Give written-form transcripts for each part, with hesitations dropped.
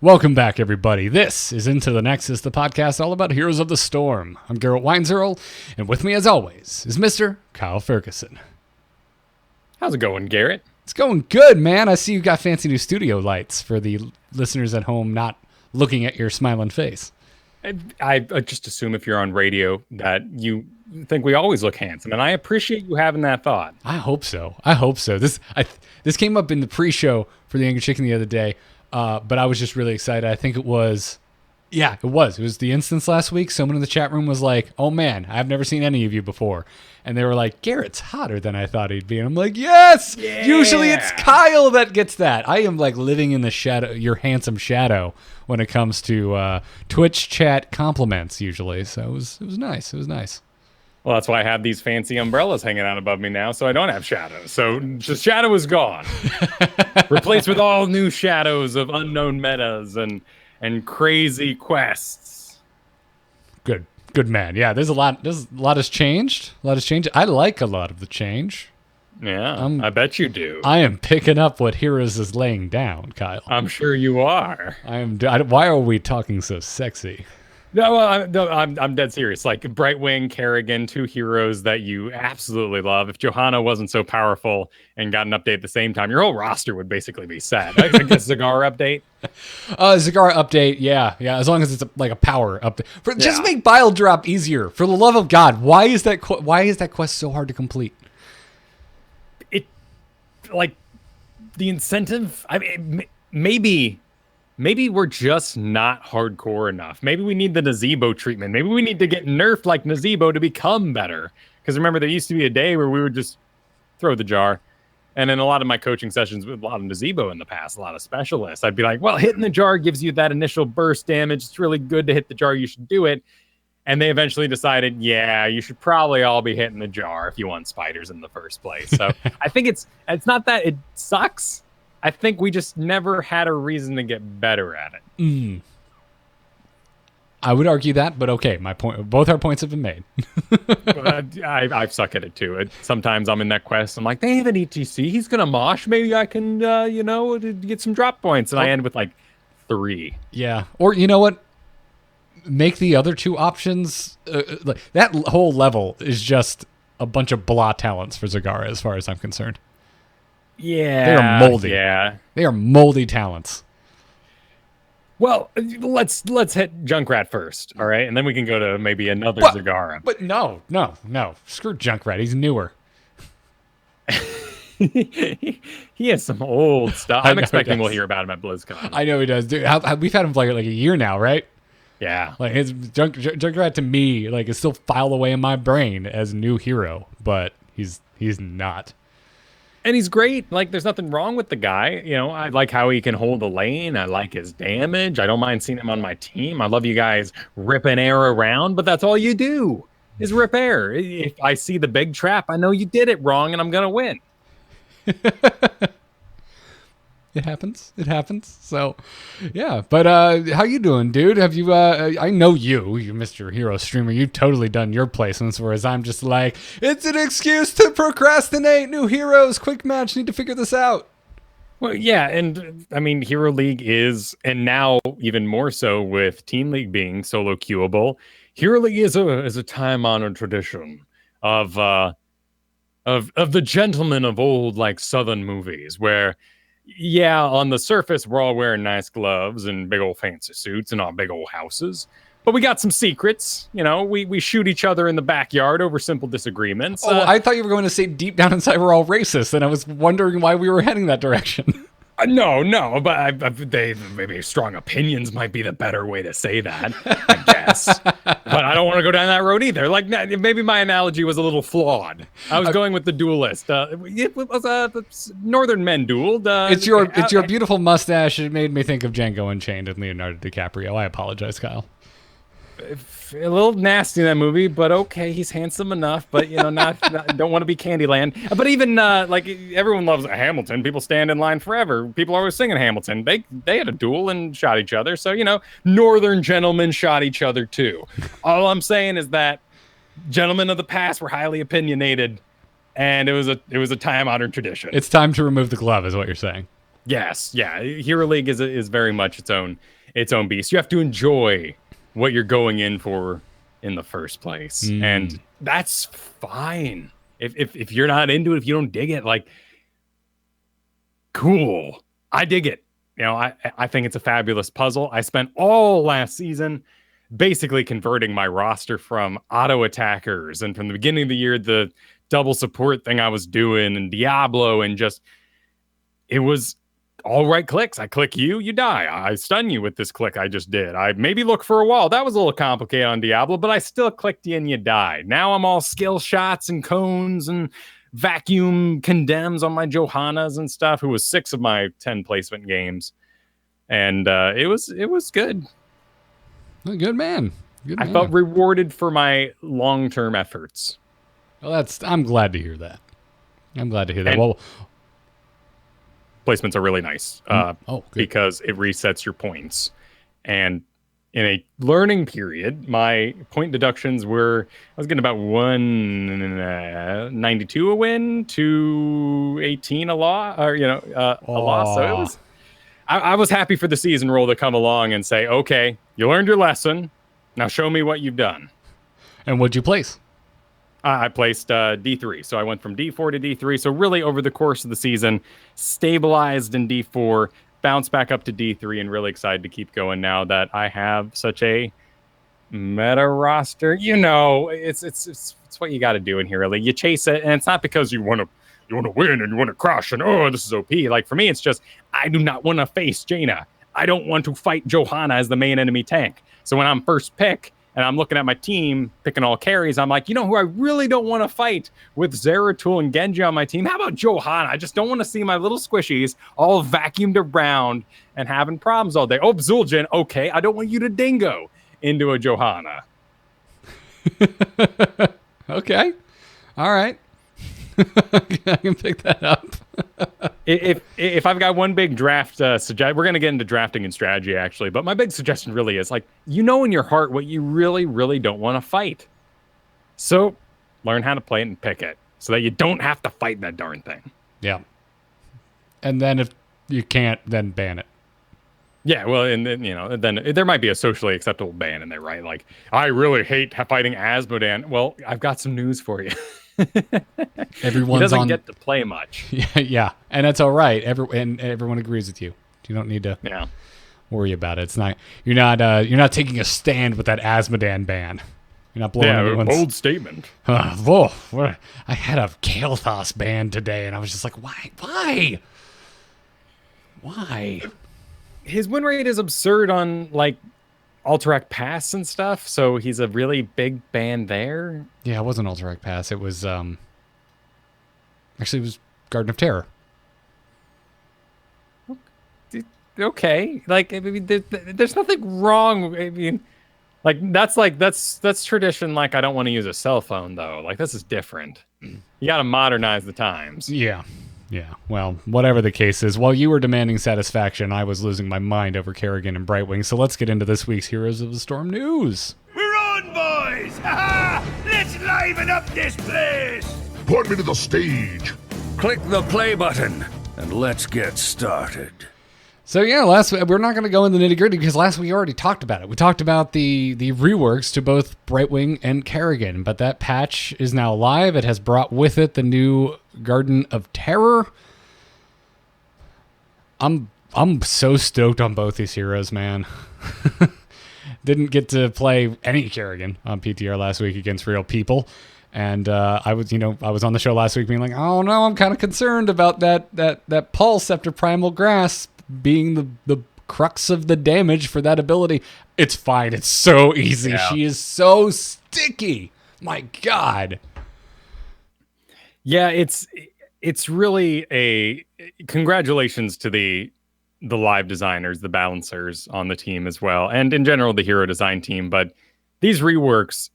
Welcome back, everybody. This is Into the Nexus, the podcast all about Heroes of the Storm. I'm Garrett Weinzierl, and with me, as always, is Mr. Kyle Fergusson. How's it going, Garrett? It's going good, man. I see you got fancy new studio lights for the listeners at home not looking at your smiling face. I just assume if you're on radio that you think we always look handsome, and I appreciate you having that thought. I hope so. This came up in the pre-show for the Angry Chicken the other day. But I was just really excited. I think it was the instance last week. Someone in the chat room was like, oh man, I've never seen any of you before. And they were like, Garrett's hotter than I thought he'd be. And I'm like, yes, yeah! Usually it's Kyle that gets that. I am like living in the shadow, your handsome shadow when it comes to Twitch chat compliments usually. So it was nice. It was nice. Well, that's why I have these fancy umbrellas hanging out above me now, so I don't have shadows. So the shadow is gone. Replaced with all new shadows of unknown metas and crazy quests. Good man. Yeah, there's a lot has changed. I like a lot of the change. Yeah, I bet you do. I am picking up what Heroes is laying down, Kyle. I'm sure you are. Why are we talking so sexy? No, I'm dead serious. Like Brightwing, Kerrigan, two heroes that you absolutely love. If Johanna wasn't so powerful and got an update at the same time, your whole roster would basically be set. I guess Zagar update. Zagar update, yeah. As long as it's like a power update. Just make Bile Drop easier. For the love of God, why is that quest so hard to complete? It like the incentive. I mean, Maybe we're just not hardcore enough. Maybe we need the Nazebo treatment. Maybe we need to get nerfed like Nazebo to become better. Because remember, there used to be a day where we would just throw the jar. And in a lot of my coaching sessions with a lot of Nazebo in the past, a lot of specialists, I'd be like, well, hitting the jar gives you that initial burst damage. It's really good to hit the jar. You should do it. And they eventually decided, yeah, you should probably all be hitting the jar if you want spiders in the first place. So I think it's not that it sucks. I think we just never had a reason to get better at it. I would argue that, but okay, my point. Both our points have been made. I suck at it too. Sometimes I'm in that quest. I'm like, they have an ETC. He's gonna mosh. Maybe I can, get some drop points. And I end with like 3. Yeah, or you know what? Make the other two options. Like that whole level is just a bunch of blah talents for Zagara, as far as I'm concerned. Yeah, they are moldy. Yeah, they are moldy talents. Well, let's hit Junkrat first, all right, and then we can go to maybe another Zagara. But no, screw Junkrat. He's newer. He has some old stuff. I'm expecting we'll hear about him at BlizzCon. I know he does, dude. We've had him for like a year now, right? Yeah, like his Junkrat to me, like, is still filed away in my brain as a new hero, but he's not. And he's great. Like, there's nothing wrong with the guy. You know, I like how he can hold a lane. I like his damage. I don't mind seeing him on my team. I love you guys ripping air around, but that's all you do is rip air. If I see the big trap, I know you did it wrong, and I'm going to win. It happens. So, yeah. But how you doing, dude? Have you? I know you Mr. Hero streamer. You've totally done your placements, whereas I'm just like, it's an excuse to procrastinate. New heroes, quick match. Need to figure this out. Well, yeah, and I mean, Hero League is, and now even more so with Team League being solo queuable. Hero League is a time-honored tradition of the gentlemen of old, like Southern movies, where. Yeah, on the surface, we're all wearing nice gloves and big old fancy suits and our big old houses. But we got some secrets. You know, we shoot each other in the backyard over simple disagreements. Oh, I thought you were going to say deep down inside we're all racist, and I was wondering why we were heading that direction. No, but maybe strong opinions might be the better way to say that, I guess. But I don't want to go down that road either. Like, maybe my analogy was a little flawed. I was going with the duelist. It was Northern men dueled. It's your beautiful mustache. It made me think of Django Unchained and Leonardo DiCaprio. I apologize, Kyle. A little nasty in that movie, but okay, he's handsome enough. But not don't want to be Candyland. But even like everyone loves Hamilton. People stand in line forever. People are always singing Hamilton. They had a duel and shot each other. So Northern gentlemen shot each other too. All I'm saying is that gentlemen of the past were highly opinionated, and it was a time-honored tradition. It's time to remove the glove, is what you're saying. Yes, yeah. Hero League is very much its own beast. You have to enjoy what you're going in for in the first place, and that's fine. If you're not into it, if you don't dig it, like, cool. I dig it. I think it's a fabulous puzzle. I spent all last season basically converting my roster from auto attackers, and from the beginning of the year, the double support thing I was doing, and Diablo, and just it was all right clicks. I click you, you die. I stun you with this click I just did. I maybe look for a wall. That was a little complicated on Diablo, but I still clicked you and you die. Now I'm all skill shots and cones and vacuum condemns on my Johannas and stuff, who was 6 of my 10 placement games. And it was good. Good man. I felt rewarded for my long-term efforts. Well, I'm glad to hear that. And well, placements are really nice because it resets your points. And in a learning period, my point deductions I was getting about 192 a win, 218 a loss, or a loss. So it was. I was happy for the season roll to come along and say, okay, you learned your lesson. Now show me what you've done. And what'd you place? I placed D3. So I went from D4 to D3. So really over the course of the season, stabilized in D4, bounced back up to D3, and really excited to keep going now that I have such a meta roster. It's what you got to do in here. Like, you chase it, and it's not because you want to win and you want to crush and, oh, this is OP. Like, for me, it's just, I do not want to face Jaina. I don't want to fight Johanna as the main enemy tank. So when I'm first pick and I'm looking at my team, picking all carries, I'm like, who I really don't want to fight with Zeratul and Genji on my team? How about Johanna? I just don't want to see my little squishies all vacuumed around and having problems all day. Oh, Zul'jin, okay, I don't want you to dingo into a Johanna. Okay. All right. I can pick that up. If I've got one big draft we're going to get into drafting and strategy, actually, but my big suggestion really is, like, in your heart what you really, really don't want to fight. So learn how to play it and pick it so that you don't have to fight that darn thing. Yeah. And then if you can't, then ban it. Yeah, well, and then there might be a socially acceptable ban in there, right? Like, I really hate fighting Asmodan. Well, I've got some news for you. He doesn't get to play much. Yeah, and that's all right. Everyone agrees with you. You don't need to worry about it. It's not you're not taking a stand with that Asmodan ban. You're not blowing anyone's bold statement. I had a Kael'thas ban today, and I was just like, why? His win rate is absurd on, like, Alterac Pass and stuff, so he's a really big ban there. Yeah, it wasn't Alterac Pass. It was actually it was Garden of Terror. Okay, like, I mean, there's nothing wrong. I mean, that's tradition. Like, I don't want to use a cell phone though. Like, this is different. You got to modernize the times. Yeah. Well, whatever the case is, while you were demanding satisfaction, I was losing my mind over Kerrigan and Brightwing. So let's get into this week's Heroes of the Storm news. We're on, boys! Ha ha! Let's liven up this place! Put me to the stage. Click the play button, and let's get started. So yeah, we're not going to go in the nitty gritty because last week we already talked about it. We talked about the reworks to both Brightwing and Kerrigan, but that patch is now live. It has brought with it the new Garden of Terror. I'm so stoked on both these heroes, man. Didn't get to play any Kerrigan on PTR last week against real people. And I was on the show last week being like, oh no, I'm kind of concerned about that pulse after Primal Grasp being the crux of the damage for that ability. It's fine. It's so easy. Yeah. She is so sticky. My God. Yeah, it's really a congratulations to the live designers, the balancers on the team as well, and in general the hero design team. But these reworks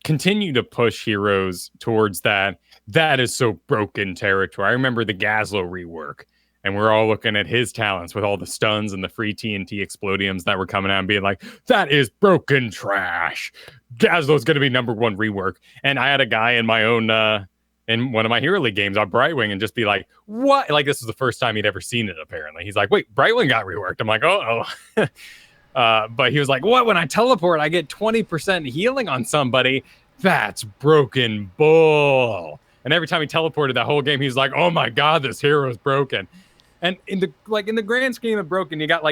continue to push heroes towards that is so broken territory. I remember the Gazlo rework, and we're all looking at his talents with all the stuns and the free TNT explodiums that were coming out and being like, that is broken trash. Gazlo's going to be #1 rework. And I had a guy in my own in one of my Hero League games on Brightwing and just be like, what? Like, this was the first time he'd ever seen it, apparently. He's like, wait, Brightwing got reworked. I'm like, oh. But he was like, what? When I teleport, I get 20% healing on somebody. That's broken bull. And every time he teleported that whole game, he's like, oh my God, this hero is broken. And in the grand scheme of broken, you got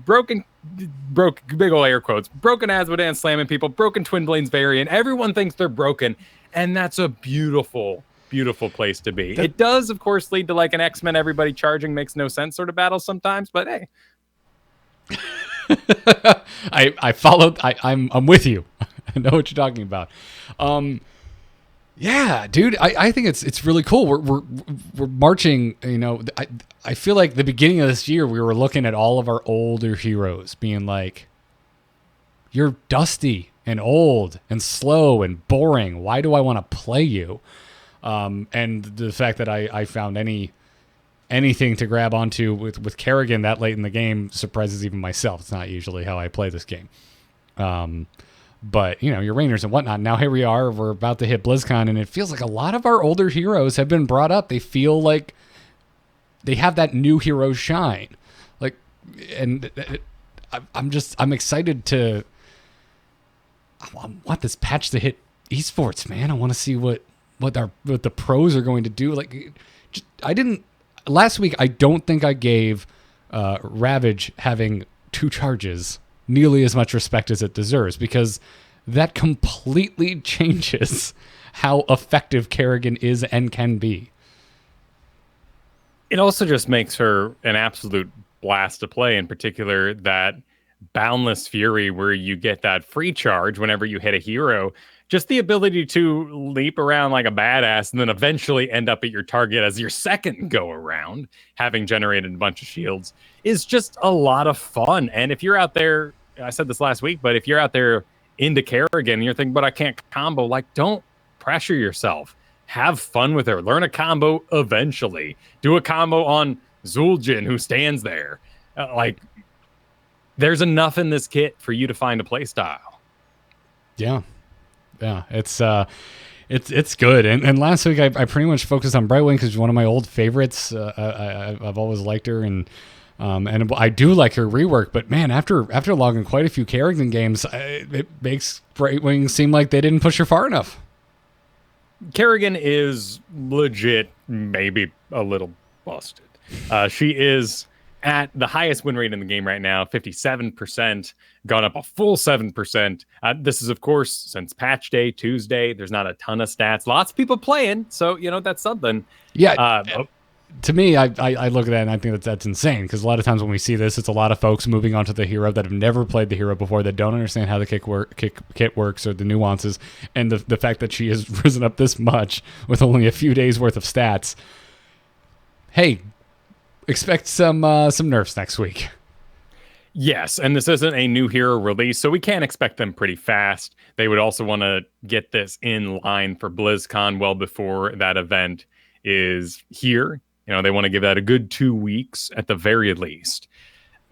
broken, big ol' air quotes, broken Azmodan slamming people, broken Twin Blades variant. Everyone thinks they're broken. And that's a beautiful, beautiful place to be. It does, of course, lead to like an X-Men, everybody charging makes no sense sort of battle sometimes, but hey. I followed. I'm with you. I know what you're talking about. Yeah, dude. I think it's really cool. We're marching. You know, I feel like the beginning of this year we were looking at all of our older heroes, being like, "You're dusty and old and slow and boring. Why do I want to play you?" And the fact that I found anything to grab onto with Kerrigan that late in the game surprises even myself. It's not usually how I play this game. But, you know, your Rainers and whatnot. Now here we are. We're about to hit BlizzCon, and it feels like a lot of our older heroes have been brought up. They feel like they have that new hero shine. Like, and I'm excited to... I want this patch to hit esports, man. I want to see what the pros are going to do. Like, last week, I don't think I gave Ravage having 2 charges nearly as much respect as it deserves, because that completely changes how effective Kerrigan is and can be. It also just makes her an absolute blast to play, in particular that Boundless Fury where you get that free charge whenever you hit a hero. Just the ability to leap around like a badass and then eventually end up at your target as your second go around, having generated a bunch of shields, is just a lot of fun. And if you're out there, I said this last week, but if you're out there into Kerrigan and you're thinking, but I can't combo, like, don't pressure yourself. Have fun with her. Learn a combo eventually. Do a combo on Zul'jin, who stands there. There's enough in this kit for you to find a play style. Yeah. Yeah, it's good. And last week I pretty much focused on Brightwing because she's one of my old favorites. I've always liked her, and I do like her rework. But man, after logging quite a few Kerrigan games, it makes Brightwing seem like they didn't push her far enough. Kerrigan is legit, maybe a little busted. She is at the highest win rate in the game right now, 57%, gone up a full 7%. This is, of course, since patch day, Tuesday. There's not a ton of stats. Lots of people playing, so, you know, that's something. Yeah, to me, I look at that and I think that's insane, because a lot of times when we see this, it's a lot of folks moving on to the hero that have never played the hero before, that don't understand how the kit works or the nuances, and the fact that she has risen up this much with only a few days worth of stats. Hey, expect some nerfs next week. Yes, and this isn't a new hero release, so we can expect them pretty fast. They would also want to get this in line for BlizzCon well before that event is here. You know, they want to give that a good 2 weeks at the very least.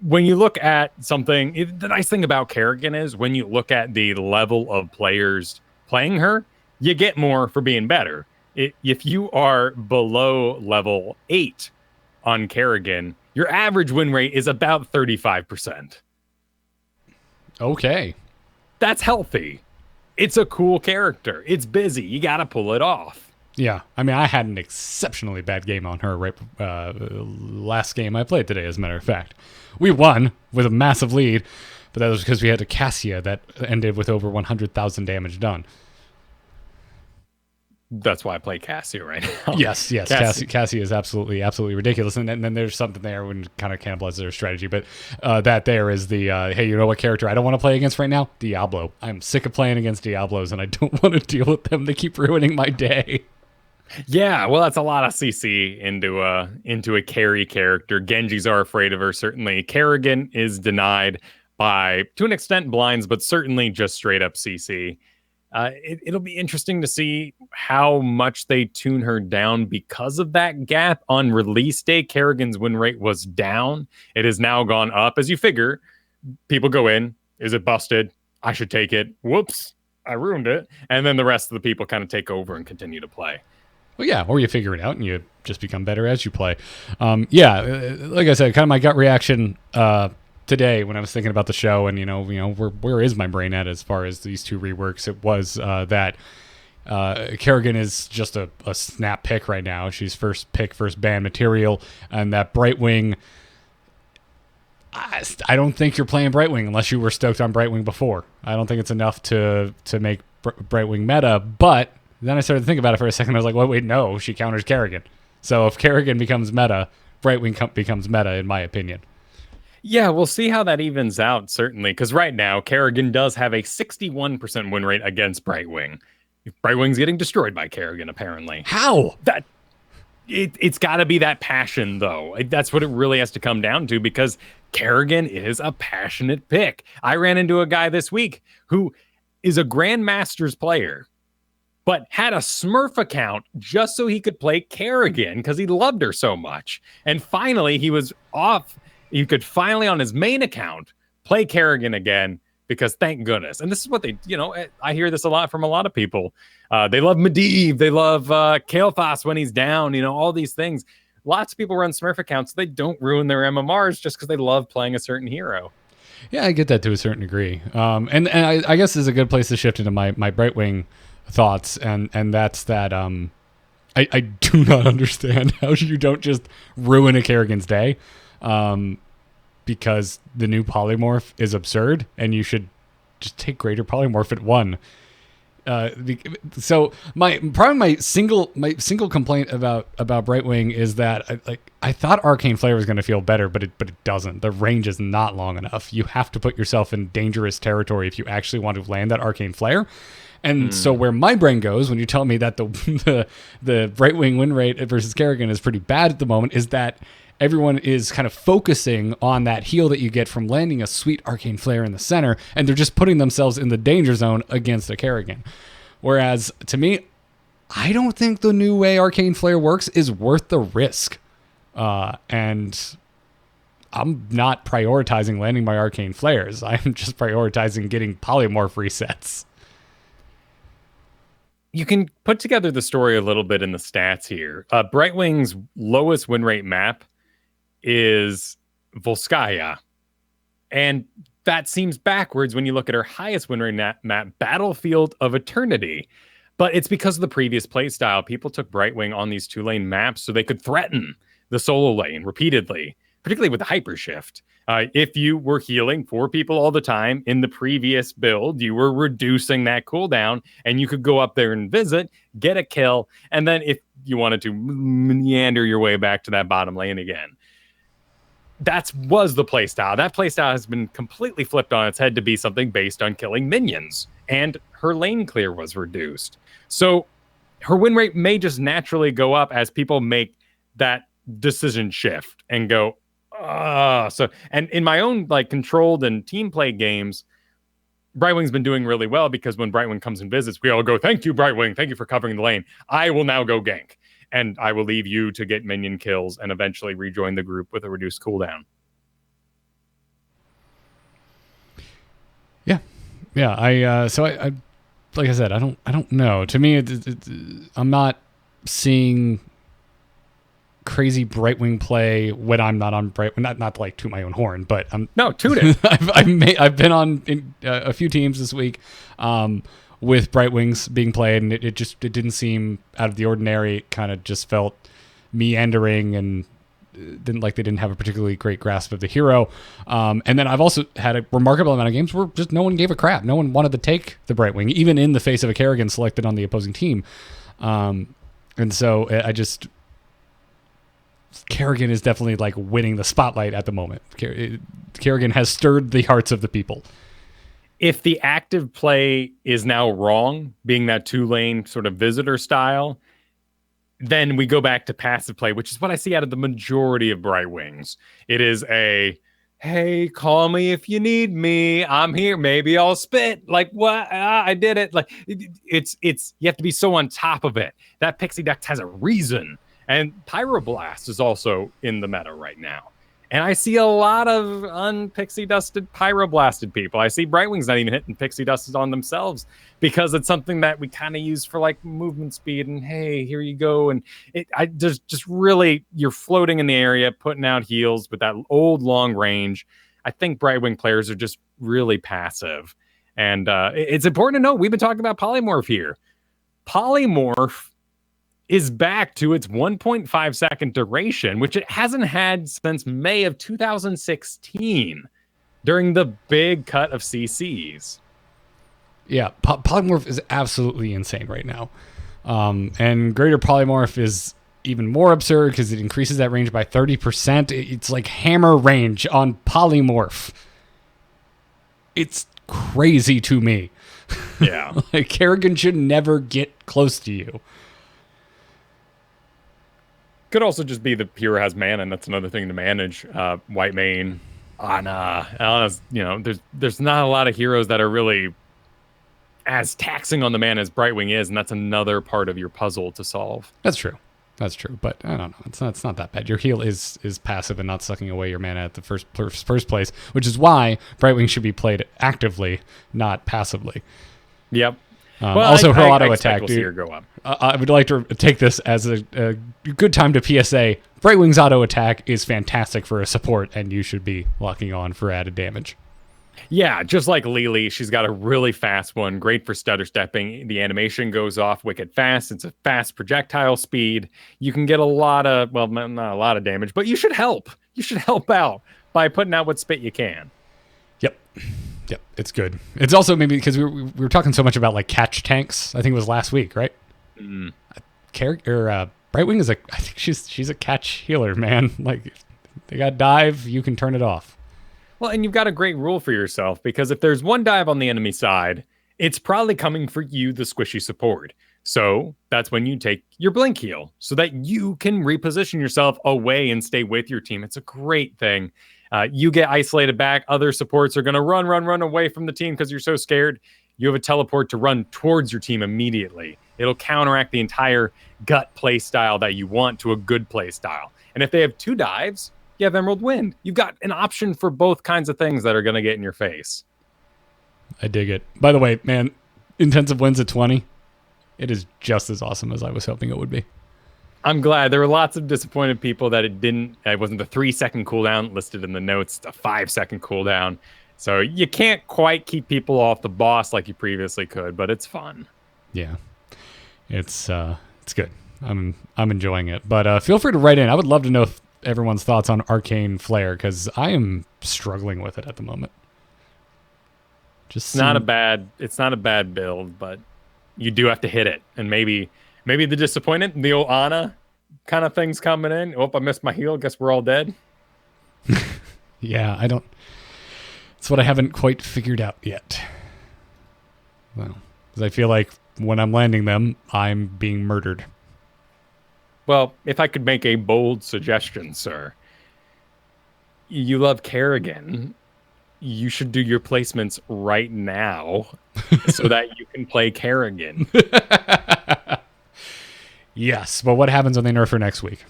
When you look at something, the nice thing about Kerrigan is when you look at the level of players playing her, you get more for being better. If you are below level 8 on Kerrigan, your average win rate is about 35%. Okay. That's healthy. It's a cool character. It's busy. You got to pull it off. Yeah. I mean, I had an exceptionally bad game on her last game I played today, as a matter of fact. We won with a massive lead, but that was because we had a Cassia that ended with over 100,000 damage done. That's why I play Cassia right now. Yes. Cassia is absolutely ridiculous, and then there's something there when kind of cannibalizes their strategy. But that there is the hey, you know what character I don't want to play against right now? Diablo. I'm sick of playing against Diablos, and I don't want to deal with them. They keep ruining my day. Yeah, well, that's a lot of CC into a carry character. Genjis are afraid of her, certainly. Kerrigan is denied by, to an extent, blinds, but certainly just straight up CC. It'll be interesting to see how much they tune her down because of that gap. On release day, Kerrigan's win rate was down. It has now gone up. As you figure, people go in. Is it busted? I should take it. Whoops, I ruined it. And then the rest of the people kind of take over and continue to play. Well, yeah, or you figure it out and you just become better as you play. Like I said, kind of my gut reaction today when I was thinking about the show, and where is my brain at as far as these two reworks? It was that Kerrigan is just a snap pick right now. She's first ban material, and that Brightwing. I don't think you're playing Brightwing unless you were stoked on Brightwing before. I don't think it's enough to make Brightwing meta. But then I started to think about it for a second. I was like, well, wait, no, she counters Kerrigan. So if Kerrigan becomes meta, Brightwing becomes meta, in my opinion. Yeah, we'll see how that evens out, certainly. Because right now, Kerrigan does have a 61% win rate against Brightwing. Brightwing's getting destroyed by Kerrigan, apparently. How? It's got to be that passion, though. That's what it really has to come down to, because Kerrigan is a passionate pick. I ran into a guy this week who is a Grandmasters player, but had a Smurf account just so he could play Kerrigan because he loved her so much. And finally, he was off. He could finally, on his main account, play Kerrigan again, because thank goodness. And this is what they, I hear this a lot from a lot of people. They love Medivh. They love Kael'thas when he's down, all these things. Lots of people run Smurf accounts. So they don't ruin their MMRs just because they love playing a certain hero. Yeah, I get that to a certain degree. And I guess this is a good place to shift into my Brightwing thoughts. And that's that I do not understand how you don't just ruin a Kerrigan's day. Because the new polymorph is absurd, and you should just take greater polymorph at 1. So my single complaint about Brightwing is that I thought Arcane Flare was going to feel better, but it doesn't. The range is not long enough. You have to put yourself in dangerous territory if you actually want to land that Arcane Flare. And so where my brain goes when you tell me that the Brightwing win rate versus Kerrigan is pretty bad at the moment is that everyone is kind of focusing on that heal that you get from landing a sweet Arcane Flare in the center, and they're just putting themselves in the danger zone against a Kerrigan. Whereas, to me, I don't think the new way Arcane Flare works is worth the risk. And I'm not prioritizing landing my Arcane Flares. I'm just prioritizing getting polymorph resets. You can put together the story a little bit in the stats here. Brightwing's lowest win rate map is Volskaya. And that seems backwards when you look at her highest win rate map, Battlefield of Eternity. But it's because of the previous playstyle. People took Brightwing on these 2-lane maps so they could threaten the solo lane repeatedly, particularly with the Hypershift. If you were healing 4 people all the time in the previous build, you were reducing that cooldown, and you could go up there and visit, get a kill, and then if you wanted to meander your way back to that bottom lane again. That was the playstyle. That playstyle has been completely flipped on its head to be something based on killing minions, and her lane clear was reduced. So her win rate may just naturally go up as people make that decision shift and go, and in my own controlled and team play games, Brightwing's been doing really well because when Brightwing comes and visits, we all go, thank you, Brightwing. Thank you for covering the lane. I will now go gank. And I will leave you to get minion kills and eventually rejoin the group with a reduced cooldown. Yeah. I like I said, I don't know. To me, I'm not seeing crazy Brightwing play when I'm not on Brightwing. Not to toot my own horn, but toot it. I've been on a few teams this week. With Brightwings being played, and it didn't seem out of the ordinary. It kind of just felt meandering and they didn't have a particularly great grasp of the hero. And then I've also had a remarkable amount of games where just no one gave a crap. No one wanted to take the Brightwing, even in the face of a Kerrigan selected on the opposing team. And so Kerrigan is definitely winning the spotlight at the moment. Kerrigan has stirred the hearts of the people. If the active play is now wrong, being that 2-lane sort of visitor style, then we go back to passive play, which is what I see out of the majority of Brightwings. It is hey, call me if you need me. I'm here. Maybe I'll spit. What? I did it. It's you have to be so on top of it. That Pixie Dex has a reason. And Pyroblast is also in the meta right now. And I see a lot of unpixie dusted pyroblasted people. I see Brightwing's not even hitting pixie dusted on themselves because it's something that we kind of use for like movement speed and hey, here you go. And there's just really, you're floating in the area, putting out heals with that old long range. I think Brightwing players are just really passive. And it's important to know, we've been talking about Polymorph here. Polymorph is back to its 1.5 second duration, which it hasn't had since May of 2016 during the big cut of CCs. Yeah, Polymorph is absolutely insane right now. And Greater Polymorph is even more absurd because it increases that range by 30%. It's like hammer range on Polymorph. It's crazy to me. Yeah. Like, Kerrigan should never get close to you. Could also just be the hero has mana, and that's another thing to manage. White mane, Anna's, there's not a lot of heroes that are really as taxing on the mana as Brightwing is, and that's another part of your puzzle to solve. That's true. But I don't know. It's not that bad. Your heal is passive and not sucking away your mana at the first place, which is why Brightwing should be played actively, not passively. Yep. Also, her auto attack, we'll dude. see her go up. I would like to take this as a good time to PSA. Brightwing's auto attack is fantastic for a support, and you should be locking on for added damage. Yeah, just like Lily, she's got a really fast one, great for stutter stepping. The animation goes off wicked fast. It's a fast projectile speed. You can get a lot of, well, not a lot of damage, but you should help. You should help out by putting out what spit you can. Yep, it's good. It's also maybe because we were talking so much about like catch tanks. I think it was last week, right? Brightwing is I think she's a catch healer, man. Like, if they got dive, you can turn it off. Well, and you've got a great rule for yourself because if there's one dive on the enemy side, it's probably coming for you, the squishy support. So that's when you take your blink heal so that you can reposition yourself away and stay with your team. It's a great thing. You get isolated back. Other supports are going to run away from the team because you're so scared. You have a teleport to run towards your team immediately. It'll counteract the entire gut play style that you want to a good play style. And if they have two dives, you have Emerald Wind. You've got an option for both kinds of things that are going to get in your face. I dig it. By the way, man, intensive wins at 20. It is just as awesome as I was hoping it would be. I'm glad. There were lots of disappointed people that it wasn't the 3-second cooldown listed in the notes, the 5-second cooldown. So you can't quite keep people off the boss like you previously could, but it's fun. Yeah, it's good. I'm enjoying it. But feel free to write in. I would love to know everyone's thoughts on Arcane Flare because I am struggling with it at the moment. It's not a bad build, but you do have to hit it, and maybe the disappointment, the old Anna kind of thing's coming in. Oh, I missed my heal. Guess we're all dead. Yeah, it's what I haven't quite figured out yet. Well, because I feel like when I'm landing them, I'm being murdered. Well, if I could make a bold suggestion, sir. You love Kerrigan. You should do your placements right now so that you can play Kerrigan. Yes, but what happens when they nerf her next week?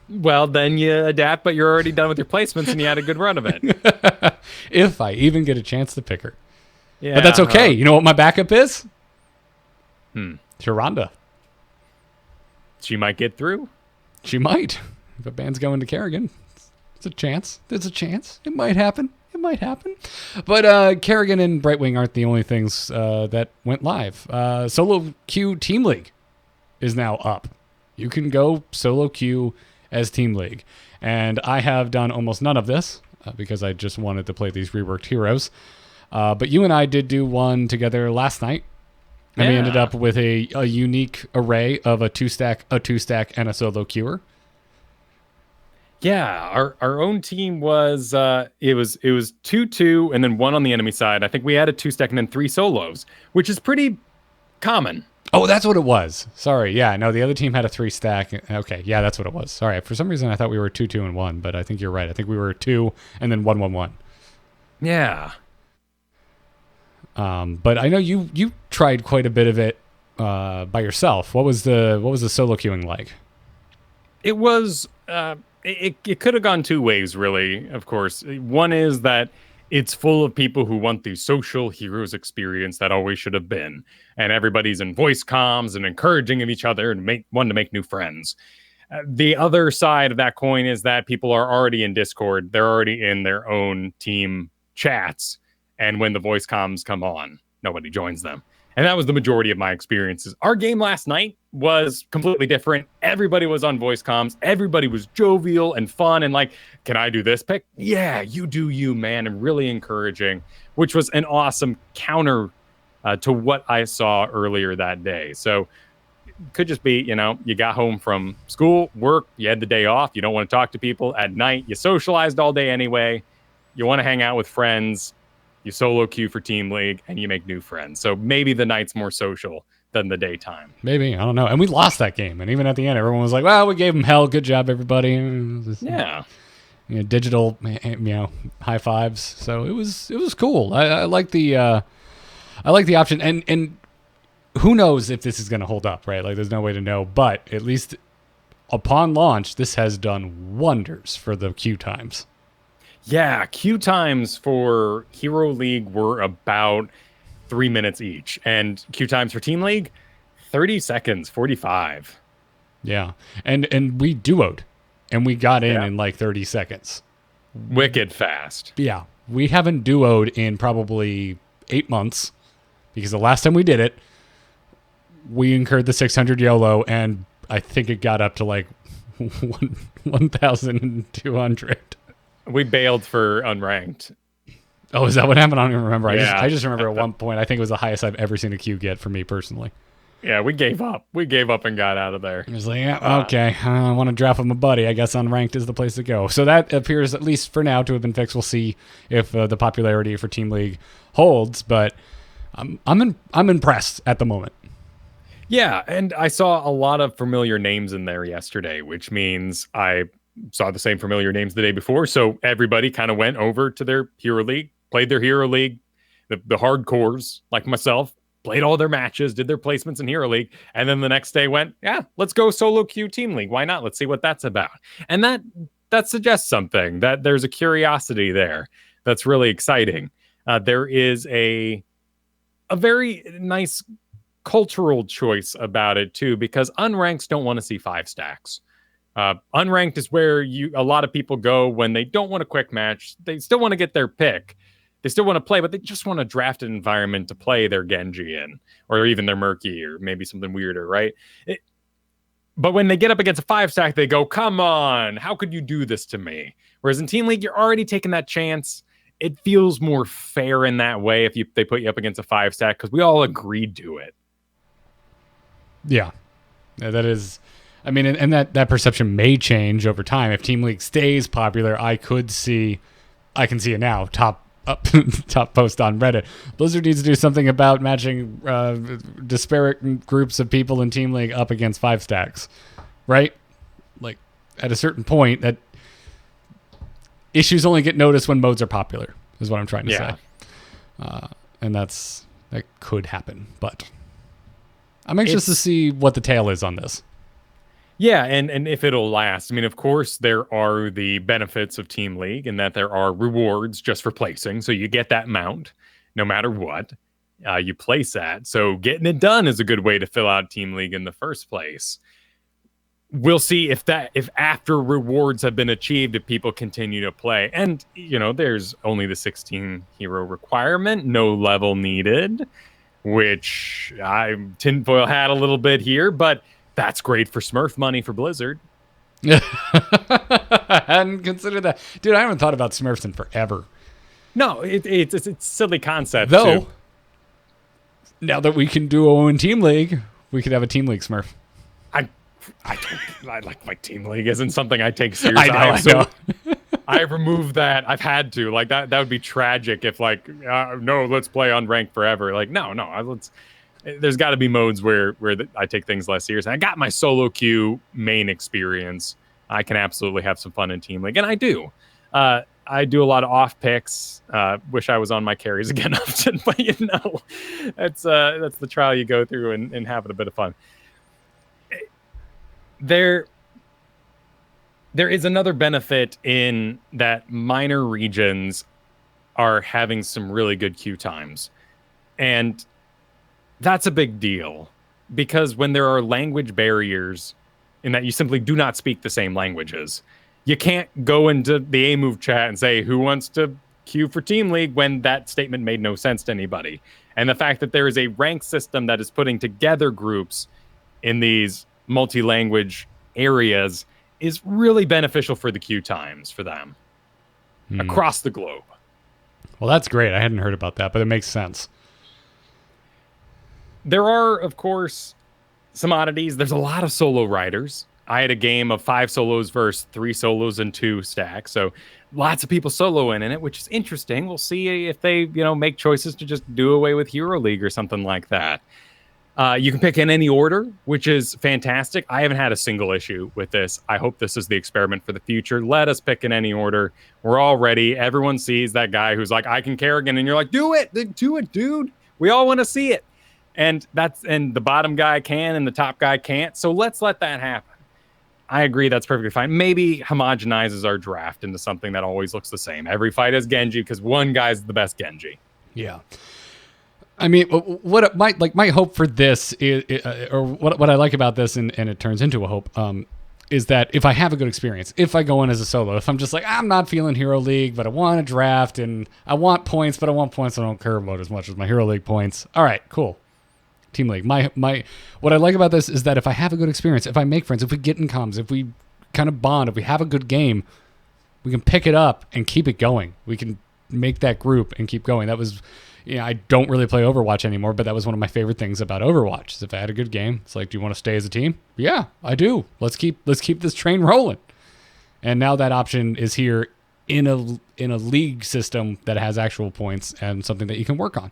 Well, then you adapt, but you're already done with your placements and you had a good run of it. If I even get a chance to pick her. Yeah, but that's okay. You know what my backup is? Sharonda. She might get through. She might. If a band's going to Kerrigan, it's a chance. There's a chance. It might happen. But Kerrigan and Brightwing aren't the only things that went live. Solo queue Team League is now up. You can go solo queue as Team League. And I have done almost none of this because I just wanted to play these reworked heroes. But you and I did do one together last night. And we ended up with a unique array of a two-stack, and a solo queuer. Yeah, our own team was it was 2-2 and then 1 on the enemy side. I think we had a 2-stack and then 3 solos, which is pretty common. Oh, that's what it was. Sorry. Yeah, no, the other team had a 3-stack. Okay, yeah, that's what it was. Sorry. For some reason I thought we were 2-2 and 1, but I think you're right. I think we were 2 and then 1-1-1. Yeah. But I know you tried quite a bit of it by yourself. What was the solo queuing like? It was it could have gone two ways, really, of course. One is that it's full of people who want the social heroes experience that always should have been. And everybody's in voice comms and encouraging of each other and wanting to make new friends. The other side of that coin is that people are already in Discord. They're already in their own team chats. And when the voice comms come on, nobody joins them. And that was the majority of my experiences. Our game last night was completely different. Everybody was on voice comms. Everybody was jovial and fun and like, can I do this pick? Yeah, you do you, man. And really encouraging, which was an awesome counter to what I saw earlier that day. So it could just be, you got home from school, work, you had the day off. You don't want to talk to people at night. You socialized all day anyway. You want to hang out with friends. You solo queue for Team League, and you make new friends. So maybe the night's more social than the daytime. Maybe. I don't know. And we lost that game. And even at the end, everyone was like, well, we gave them hell. Good job, everybody. Yeah. Digital, high fives. So it was cool. I like the option. And who knows if this is going to hold up, right? Like, there's no way to know. But at least upon launch, this has done wonders for the queue times. Yeah, queue times for Hero League were about 3 minutes each. And queue times for Team League, 30 seconds, 45. Yeah. And we duoed. And we got in like 30 seconds. Wicked fast. Yeah. We haven't duoed in probably 8 months. Because the last time we did it, we incurred the 600 YOLO. And I think it got up to like 1,200. We bailed for unranked. Oh, is that what happened? I don't even remember. Yeah. I just remember at one point, I think it was the highest I've ever seen a queue get for me personally. Yeah, we gave up. We gave up and got out of there. It was like, yeah, okay, I want to draft with my buddy. I guess unranked is the place to go. So that appears, at least for now, to have been fixed. We'll see if the popularity for Team League holds, but I'm impressed at the moment. Yeah, and I saw a lot of familiar names in there yesterday, which means I saw the same familiar names the day before. So everybody kind of went over to their Hero League, played their Hero League. The hardcores, like myself, played all their matches, did their placements in Hero League, and then the next day went, yeah, let's go solo queue Team League. Why not? Let's see what that's about. And that suggests something, that there's a curiosity there that's really exciting. There is a very nice cultural choice about it too, because unrankeds don't want to see 5 stacks. Unranked is where a lot of people go when they don't want a quick match. They still want to get their pick. They still want to play, but they just want a drafted environment to play their Genji in, or even their Murky, or maybe something weirder, right? But when they get up against a 5 stack, they go, come on, how could you do this to me? Whereas in Team League, you're already taking that chance. It feels more fair in that way if they put you up against a 5 stack, because we all agreed to it. Yeah, that is... I mean, and that perception may change over time. If Team League stays popular, I can see it now, top post on Reddit. Blizzard needs to do something about matching disparate groups of people in Team League up against 5 stacks, right? Like, at a certain point, that issues only get noticed when modes are popular, is what I'm trying to say. And that could happen, but I'm anxious to see what the tail is on this. Yeah, and if it'll last. I mean, of course, there are the benefits of Team League in that there are rewards just for placing. So you get that mount no matter what you place at. So getting it done is a good way to fill out Team League in the first place. We'll see if after rewards have been achieved, if people continue to play. And, there's only the 16 hero requirement, no level needed, which I tinfoil hat a little bit here, but that's great for Smurf money for Blizzard. I hadn't considered that. Dude, I haven't thought about Smurfs in forever. No, it's a silly concept. Though, too. Now that we can duo in Team League, we could have a Team League Smurf. I like my Team League isn't something I take seriously. I know. I've removed that. I've had to. Like, that would be tragic if, like, no, let's play on ranked forever. Like, no, let's... There's got to be modes where I take things less serious. I got my solo queue main experience. I can absolutely have some fun in Team League, and I do. I do a lot of off picks. Wish I was on my carries again often, but that's the trial you go through and having a bit of fun. There is another benefit in that minor regions are having some really good queue times. And that's a big deal because when there are language barriers in that you simply do not speak the same languages, you can't go into the A-Move chat and say, who wants to queue for Team League when that statement made no sense to anybody. And the fact that there is a rank system that is putting together groups in these multi-language areas is really beneficial for the queue times for them across the globe. Well, that's great. I hadn't heard about that, but it makes sense. There are, of course, some oddities. There's a lot of solo riders. I had a game of 5 solos versus 3 solos and 2 stacks. So lots of people soloing in it, which is interesting. We'll see if they, make choices to just do away with Hero League or something like that. You can pick in any order, which is fantastic. I haven't had a single issue with this. I hope this is the experiment for the future. Let us pick in any order. We're all ready. Everyone sees that guy who's like, I can Kerrigan, and you're like, do it, dude. We all want to see it. And the bottom guy can and the top guy can't. So let's let that happen. I agree, that's perfectly fine. Maybe homogenizes our draft into something that always looks the same. Every fight is Genji because one guy's the best Genji. Yeah. I mean, what my hope for this is, or what I like about this, and it turns into a hope, is that if I have a good experience, if I go in as a solo, if I'm just like, I'm not feeling Hero League, but I want to draft and I want points, but I want points I don't care about as much as my Hero League points. All right, cool. Team League. What I like about this is that if I have a good experience, if I make friends, if we get in comms, if we kind of bond, if we have a good game, we can pick it up and keep it going. We can make that group and keep going. That was, I don't really play Overwatch anymore, but that was one of my favorite things about Overwatch. Is if I had a good game, it's like, do you want to stay as a team? Yeah, I do. Let's keep this train rolling. And now that option is here in a league system that has actual points and something that you can work on.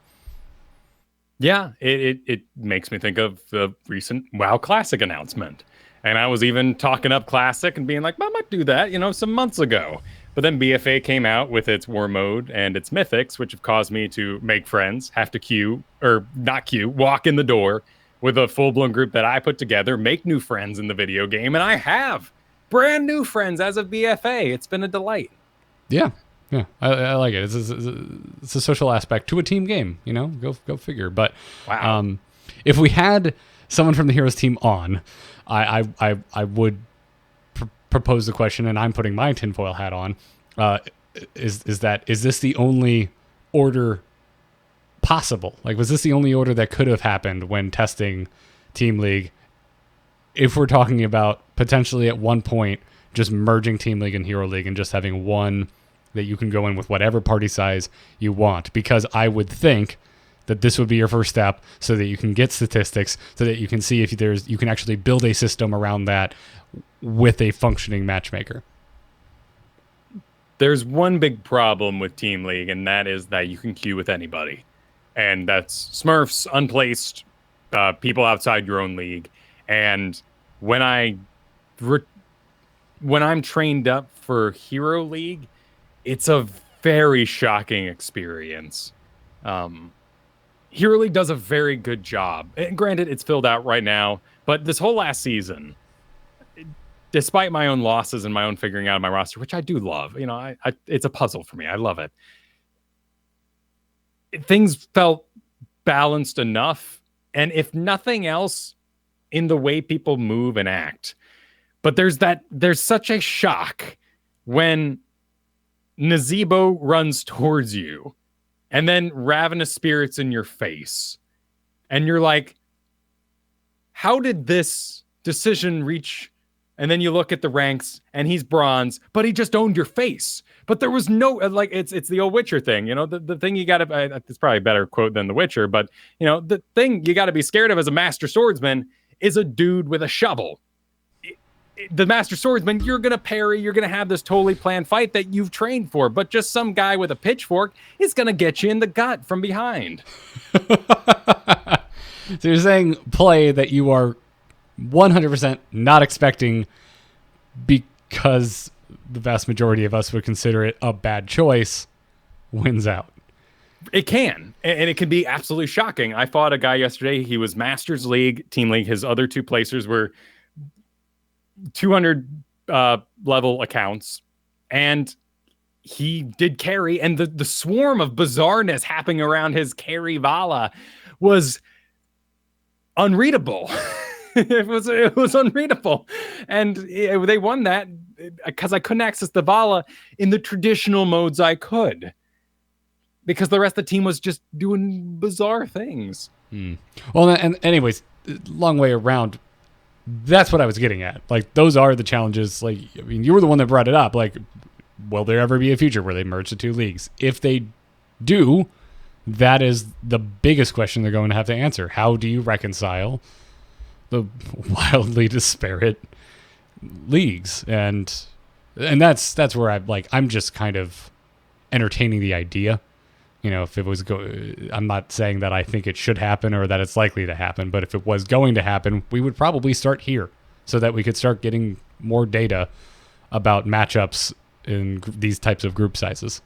Yeah, it makes me think of the recent WoW Classic announcement. And I was even talking up Classic and being like, I might do that, some months ago. But then BFA came out with its War Mode and its Mythics, which have caused me to make friends, have to queue, or not queue, walk in the door with a full-blown group that I put together, make new friends in the video game, and I have brand new friends as of BFA. It's been a delight. Yeah. Yeah, I like it. It's a social aspect to a team game, Go figure. But wow. If we had someone from the Heroes team on, I would propose the question, and I'm putting my tinfoil hat on. Is this the only order possible? Like, was this the only order that could have happened when testing Team League? If we're talking about potentially at one point just merging Team League and Hero League and just having one that you can go in with whatever party size you want, because I would think that this would be your first step so that you can get statistics, so that you can see if you can actually build a system around that with a functioning matchmaker. There's one big problem with Team League, and that is that you can queue with anybody. And that's Smurfs, unplaced, people outside your own league. And when I'm trained up for Hero League, it's a very shocking experience. Hero League does a very good job. And granted, it's filled out right now, but this whole last season, despite my own losses and my own figuring out of my roster, which I do love, it's a puzzle for me. I love it. Things felt balanced enough, and if nothing else, in the way people move and act. But there's such a shock when Nazebo runs towards you and then Ravenous Spirits in your face. And you're like, how did this decision reach? And then you look at the ranks and he's bronze, but he just owned your face. But there was no, it's the old Witcher thing, the thing you got to, it's probably a better quote than The Witcher, but the thing you got to be scared of as a master swordsman is a dude with a shovel. The master swordsman, you're going to parry, you're going to have this totally planned fight that you've trained for, but just some guy with a pitchfork is going to get you in the gut from behind. So you're saying play that you are 100% not expecting because the vast majority of us would consider it a bad choice wins out. It can, and it can be absolutely shocking. I fought a guy yesterday. He was Masters League, Team League. His other two placers were 200 level accounts, and he did carry, and the swarm of bizarreness happening around his carry Vala was unreadable. It was unreadable, and they won that because I couldn't access the Vala in the traditional modes I could, because the rest of the team was just doing bizarre things. Well, and anyways, long way around. That's what I was getting at. Like, those are the challenges. Like, I mean, you were the one that brought it up. Like, will there ever be a future where they merge the two leagues? If they do, that is the biggest question they're going to have to answer. How do you reconcile the wildly disparate leagues? And that's where I'm just kind of entertaining the idea. You know, if it was I'm not saying that I think it should happen or that it's likely to happen, but if it was going to happen, we would probably start here so that we could start getting more data about matchups in these types of group sizes.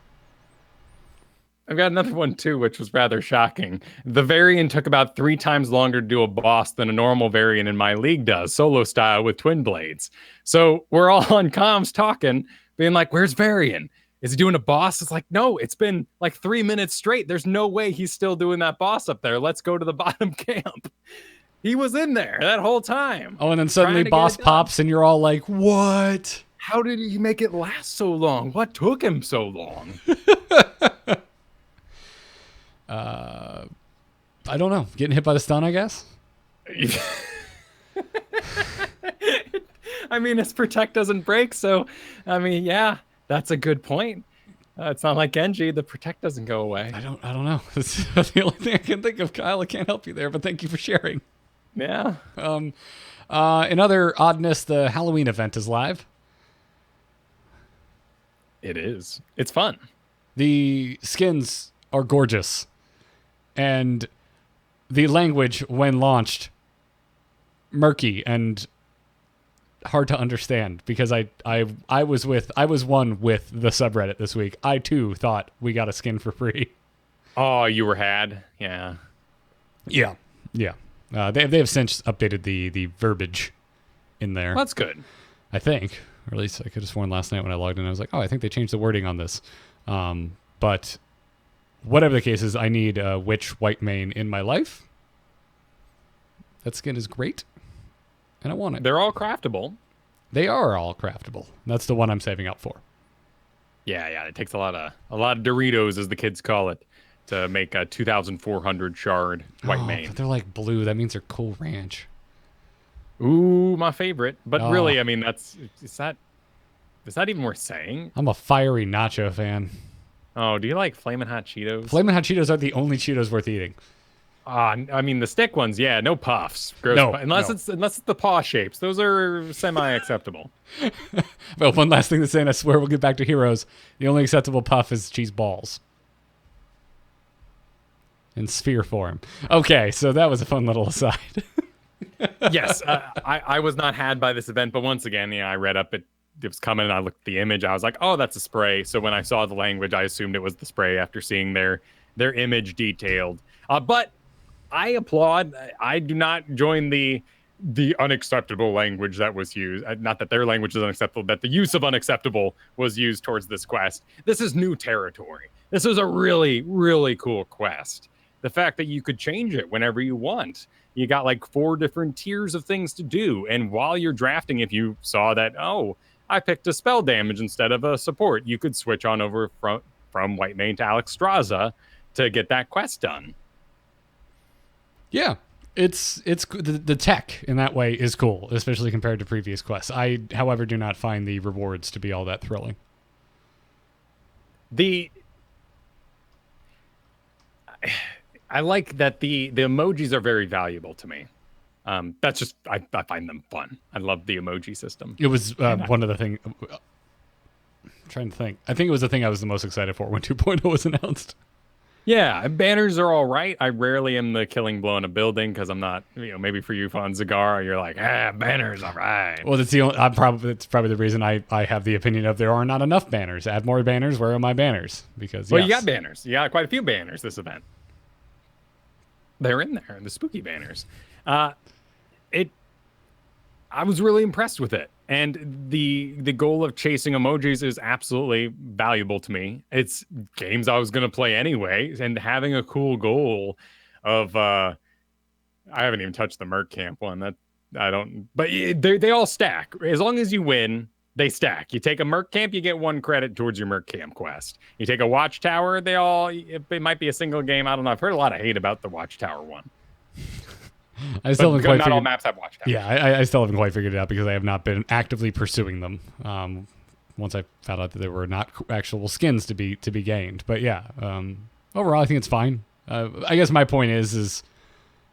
I've got another one too, which was rather shocking. The variant took about 3 times longer to do a boss than a normal variant in my league does, solo style with twin blades. So we're all on comms talking, being like, where's Varian? Is he doing a boss? It's like, no, it's been like 3 minutes straight. There's no way he's still doing that boss up there. Let's go to the bottom camp. He was in there that whole time. Oh, and then suddenly boss pops and you're all like, what? How did he make it last so long? What took him so long? I don't know. Getting hit by the stun, I guess? I mean, his protect doesn't break, so, I mean, yeah, that's a good point. It's not like Genji. The protect doesn't go away. I don't know. That's the only thing I can think of, Kyle. I can't help you there, but thank you for sharing. Yeah. In other oddness, the Halloween event is live. It is. It's fun. The skins are gorgeous. And the language, when launched, murky and hard to understand, because I was one with the subreddit this week. I too thought we got a skin for free. Oh, you were had? Yeah. They have since updated the verbiage in there. That's good. I think, or at least I could have sworn last night when I logged in, I was like, oh, I think they changed the wording on this. But whatever the case is, I need a witch white mane in my life. That skin is great, and I want it. They're all craftable. They are all craftable. That's the one I'm saving up for. Yeah. It takes a lot of Doritos, as the kids call it, to make a 2,400 shard white mane. But they're like blue. That means they're Cool Ranch. Ooh, my favorite. But really, I mean, is that even worth saying? I'm a fiery nacho fan. Oh, do you like Flamin' Hot Cheetos? Flamin' Hot Cheetos are the only Cheetos worth eating. I mean, the stick ones, yeah, no puffs. Gross. No, unless it's the paw shapes. Those are semi-acceptable. Well, one last thing to say, and I swear we'll get back to Heroes. The only acceptable puff is cheese balls. In sphere form. Okay, so that was a fun little aside. Yes, I was not had by this event, but once again, I read up it was coming, and I looked at the image. I was like, oh, that's a spray. So when I saw the language, I assumed it was the spray after seeing their image detailed. But I applaud. I do not join the unacceptable language that was used. Not that their language is unacceptable, that the use of unacceptable was used towards this quest. This is new territory. This is a really, really cool quest. The fact that you could change it whenever you want. You got like 4 different tiers of things to do. And while you're drafting, if you saw that, oh, I picked a spell damage instead of a support, you could switch on over from White Mane to Alex Straza to get that quest done. Yeah, it's the tech in that way is cool, especially compared to previous quests. I, however, do not find the rewards to be all that thrilling. I like that the emojis are very valuable to me. That's just I find them fun. I love the emoji system. It was one of the things. I'm trying to think. I think it was the thing I was the most excited for when 2.0 was announced. Yeah, banners are all right. I rarely am the killing blow in a building because I'm not, maybe for you on Zagara, you're like, banners, all right. Well, that's it's probably the reason I have the opinion of there are not enough banners. Add more banners. Where are my banners? Because you got banners. You got quite a few banners this event. They're in there, the spooky banners. I I was really impressed with it. And the goal of chasing emojis is absolutely valuable to me. It's games I was going to play anyway, and having a cool goal of I haven't even touched the Merc Camp one. That I don't, but they all stack. As long as you win, they stack. You take a Merc Camp, you get 1 credit towards your Merc Camp quest. You take a Watchtower, it might be a single game. I don't know. I've heard a lot of hate about the Watchtower one. I still haven't quite not figured, all maps have Watchtowers. Yeah, I still haven't quite figured it out because I have not been actively pursuing them. Once I found out that there were not actual skins to be gained, but yeah, overall I think it's fine. I guess my point is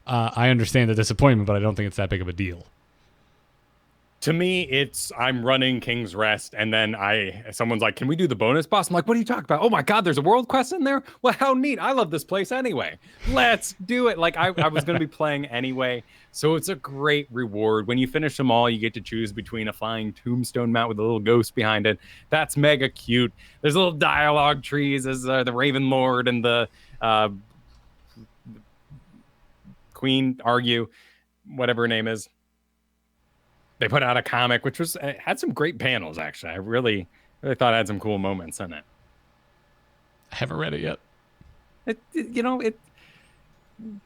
I understand the disappointment, but I don't think it's that big of a deal. To me, it's I'm running King's Rest, and then someone's like, "Can we do the bonus boss?" I'm like, "What are you talking about? Oh my God, there's a world quest in there? Well, how neat! I love this place anyway. Let's do it." Like I was going to be playing anyway, so it's a great reward. When you finish them all, you get to choose between a flying tombstone mount with a little ghost behind it. That's mega cute. There's little dialogue trees as the Raven Lord and the Queen argue, whatever her name is. They put out a comic, which had some great panels, actually. I really thought it had some cool moments in it. I haven't read it yet.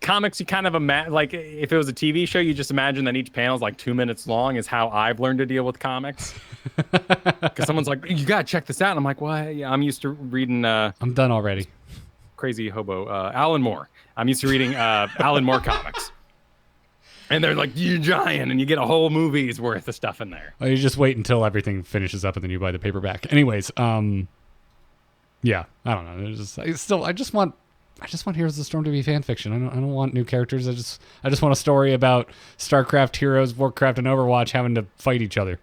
Comics, you kind of imagine, like, if it was a TV show, you just imagine that each panel is like 2 minutes long, is how I've learned to deal with comics. Because someone's like, "You got to check this out." And I'm like, "Well, yeah, I'm used to reading... I'm done already. Crazy hobo. Alan Moore. I'm used to reading Alan Moore comics. And they're like, "You're giant," and you get a whole movie's worth of stuff in there. Well, you just wait until everything finishes up and then you buy the paperback. Anyways, yeah, I don't know. I just want Heroes of the Storm to be fan fiction. I don't want new characters. I just want a story about StarCraft heroes, Warcraft, and Overwatch having to fight each other.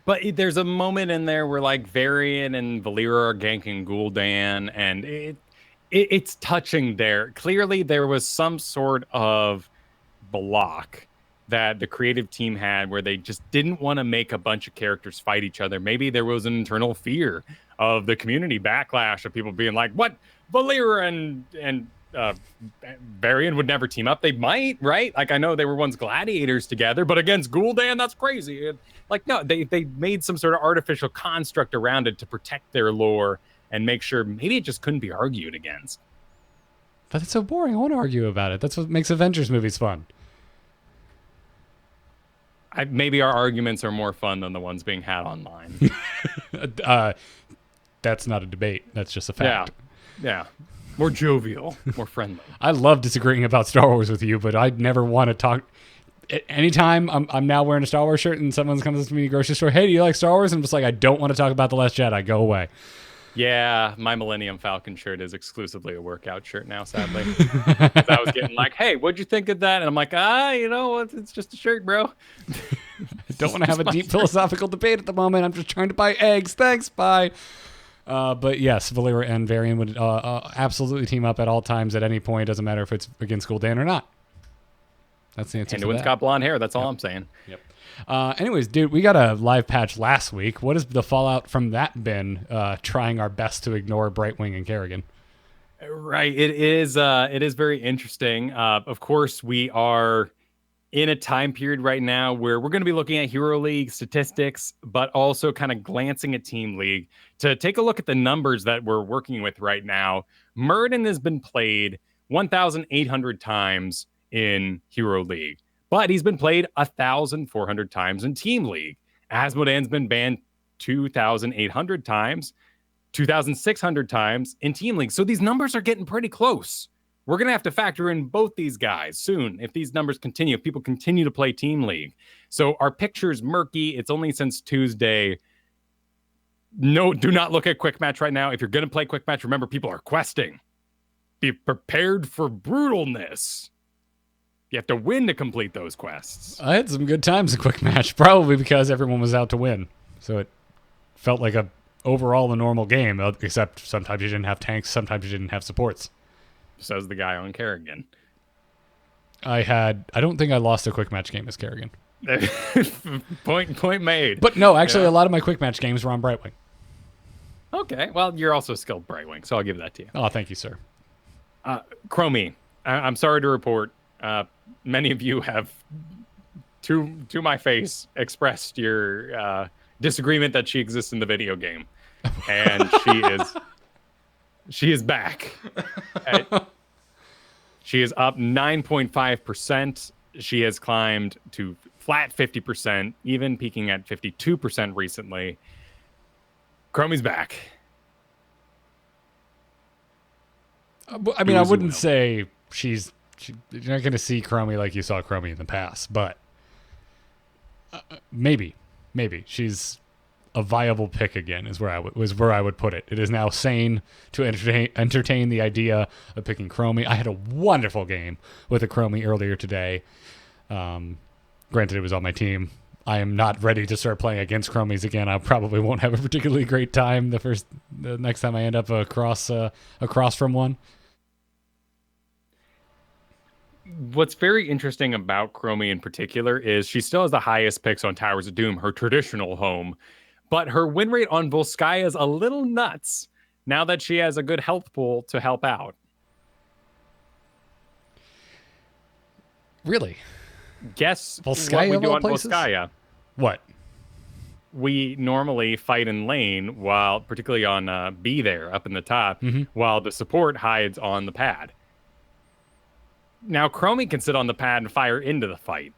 But there's a moment in there where like Varian and Valyra are ganking Gul'dan, and it's touching there. Clearly, there was some sort of block that the creative team had where they just didn't want to make a bunch of characters fight each other. Maybe there was an internal fear of the community backlash of people being like, "What? Valyra and Varian would never team up." They might, right? Like, I know they were once gladiators together, but against Gul'dan, that's crazy. And, like, no, they made some sort of artificial construct around it to protect their lore and make sure maybe it just couldn't be argued against. But it's so boring. I want to argue about it. That's what makes Avengers movies fun. Maybe our arguments are more fun than the ones being had online. That's not a debate. That's just a fact. Yeah. More jovial, more friendly. I love disagreeing about Star Wars with you, but I'd never want to talk. Anytime I'm now wearing a Star Wars shirt and someone comes to me in the grocery store, "Hey, do you like Star Wars?" And I'm just like, I don't want to talk about The Last Jedi. Go away. Yeah, my Millennium Falcon shirt is exclusively a workout shirt now, sadly. I was getting like, "Hey, what'd you think of that?" And I'm like, it's just a shirt, bro. I don't want to have a deep philosophical debate at the moment. I'm just trying to buy eggs. Thanks, bye. But yes, Valyra and Varian would absolutely team up at all times, at any point. Doesn't matter if it's against Gul'dan or not. That's the answer. Anyone's got blonde hair. That's all I'm saying. Yep. Anyways, dude, we got a live patch last week. What has the fallout from that been? Trying our best to ignore Brightwing and Kerrigan. Right. It is very interesting. Of course, we are in a time period right now where we're going to be looking at Hero League statistics, but also kind of glancing at Team League to take a look at the numbers that we're working with right now. Murden has been played 1,800 times in Hero League, but he's been played 1,400 times in Team League. Asmodan's been banned 2,800 times, 2,600 times in Team League. So these numbers are getting pretty close. We're going to have to factor in both these guys soon if these numbers continue, if people continue to play Team League. So our picture's murky. It's only since Tuesday. No, do not look at Quick Match right now. If you're going to play Quick Match, remember people are questing. Be prepared for brutalness. You have to win to complete those quests. I had some good times in Quick Match, probably because everyone was out to win. So it felt like overall a normal game, except sometimes you didn't have tanks, sometimes you didn't have supports. Says the guy on Kerrigan. I don't think I lost a Quick Match game as Kerrigan. Point made. But no, actually, a lot of my Quick Match games were on Brightwing. Okay, well, you're also a skilled Brightwing, so I'll give that to you. Oh, thank you, sir. Chromie, I'm sorry to report, many of you have to my face expressed your disagreement that she exists in the video game, and she is back. She is up 9.5%. She has climbed to flat 50%, even peaking at 52% recently. Chromie's back. I mean, I wouldn't say you're not going to see Chromie like you saw Chromie in the past, but maybe she's a viable pick again is where I would put it. It is now sane to entertain the idea of picking Chromie. I had a wonderful game with a Chromie earlier today. Granted, it was on my team. I am not ready to start playing against Chromies again. I probably won't have a particularly great time the next time I end up across from one. What's very interesting about Chromie in particular is she still has the highest picks on Towers of Doom, her traditional home, but her win rate on Volskaya is a little nuts now that she has a good health pool to help out. Really? Guess Volskaya what we do on places? Volskaya. What? We normally fight in lane, particularly on B there, up in the top, while the support hides on the pad. Now, Chromie can sit on the pad and fire into the fight.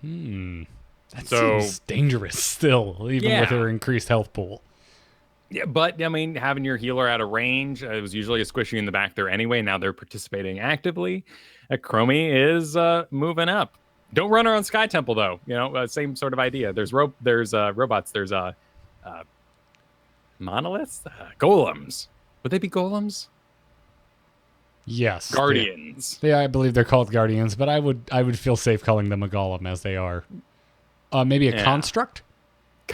That seems dangerous still, even with her increased health pool. Yeah, but, I mean, having your healer out of range, it was usually a squishy in the back there anyway. Now they're participating actively. Chromie is moving up. Don't run her on Sky Temple, though. You know, same sort of idea. There's robots. There's monoliths? Golems. Would they be golems? Yes. Guardians. I believe they're called Guardians, but I would feel safe calling them a golem as they are. Maybe a construct?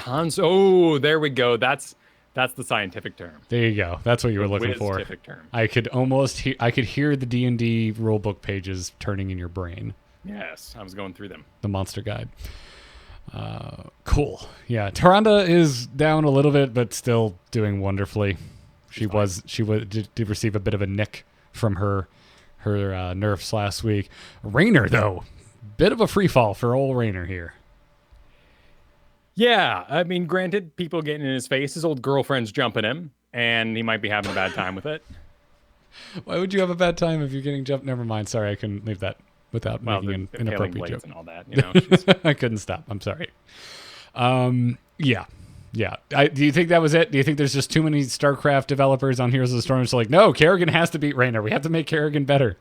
Oh, there we go. That's the scientific term. There you go. That's what you were looking for. Scientific term. I could almost I could hear the D&D rulebook pages turning in your brain. Yes, I was going through them. The monster guide. Cool. Yeah, Tyrande is down a little bit, but still doing wonderfully. She did receive a bit of a nick from her nerfs last week. Raynor, though, bit of a free fall for old Raynor here. Yeah, I mean, granted, people getting in his face, his old girlfriend's jumping him, and he might be having a bad time with it. Why would you have a bad time if you're getting jumped? Never mind. Sorry, I couldn't leave that without making an inappropriate joke. And all that, you know, I couldn't stop. I'm sorry. Yeah. Do you think that was it? Do you think there's just too many StarCraft developers on Heroes of the Storm? So like, no, Kerrigan has to beat Raynor. We have to make Kerrigan better.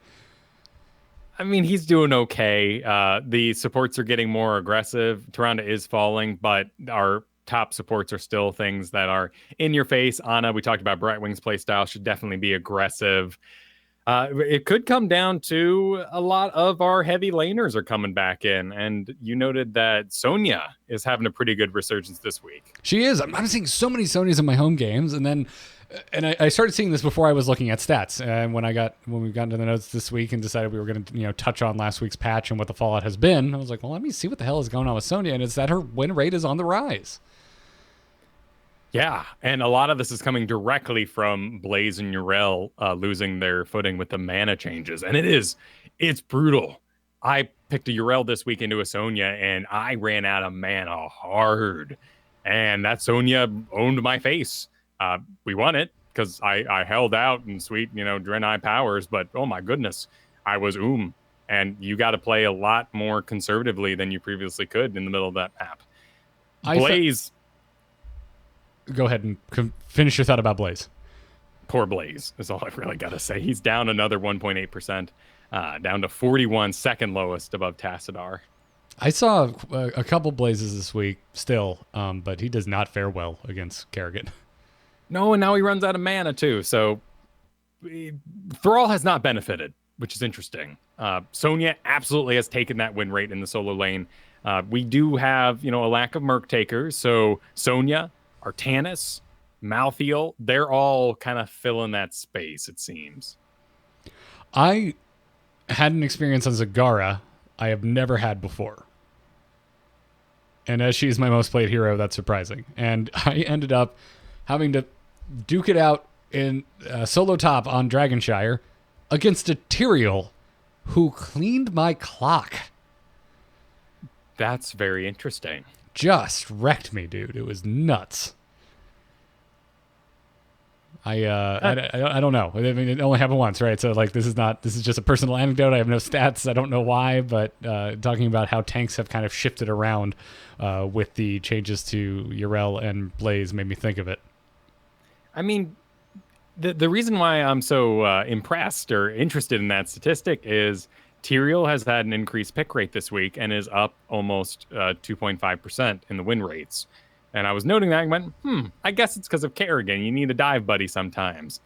I mean, he's doing okay. The supports are getting more aggressive. Tyrande is falling, but our top supports are still things that are in your face. Ana, we talked about Brightwing's playstyle, should definitely be aggressive. It could come down to a lot of our heavy laners are coming back in. And you noted that Sonya is having a pretty good resurgence this week. She is. I'm seeing so many Sonyas in my home games. And I started seeing this before I was looking at stats. And when we got into the notes this week and decided we were going to touch on last week's patch and what the fallout has been, I was like, well, let me see what the hell is going on with Sonya. And it's that her win rate is on the rise. Yeah, and a lot of this is coming directly from Blaze and Yrel losing their footing with the mana changes. And it's brutal. I picked a Yrel this week into a Sonya, and I ran out of mana hard. And that Sonya owned my face. We won it because I held out in sweet, Draenei powers, but oh my goodness, I was And you got to play a lot more conservatively than you previously could in the middle of that map. Blaze... Go ahead and finish your thought about Blaze. Poor Blaze is all I've really got to say. He's down another 1.8%, down to 41, second lowest above Tassadar. I saw a couple Blazes this week still, but he does not fare well against Kerrigan. No, and now he runs out of mana too. So Thrall has not benefited, which is interesting. Sonya absolutely has taken that win rate in the solo lane. We do have, a lack of Merc takers. So Sonya, Artanis, Malthael, they're all kind of filling that space, it seems. I had an experience on Zagara I have never had before. And as she's my most played hero, that's surprising. And I ended up having to duke it out in solo top on Dragonshire against a Tyrael who cleaned my clock. That's very interesting. Just wrecked me, dude. It was nuts. I don't know. I mean, it only happened once, right? So like, this is just a personal anecdote. I have no stats. I don't know why, but talking about how tanks have kind of shifted around with the changes to Yrel and Blaze made me think of it. I mean, the reason why I'm so impressed or interested in that statistic is Tyrael has had an increased pick rate this week and is up almost 2.5% in the win rates. And I was noting that and went, I guess it's because of Kerrigan. You need a dive buddy sometimes.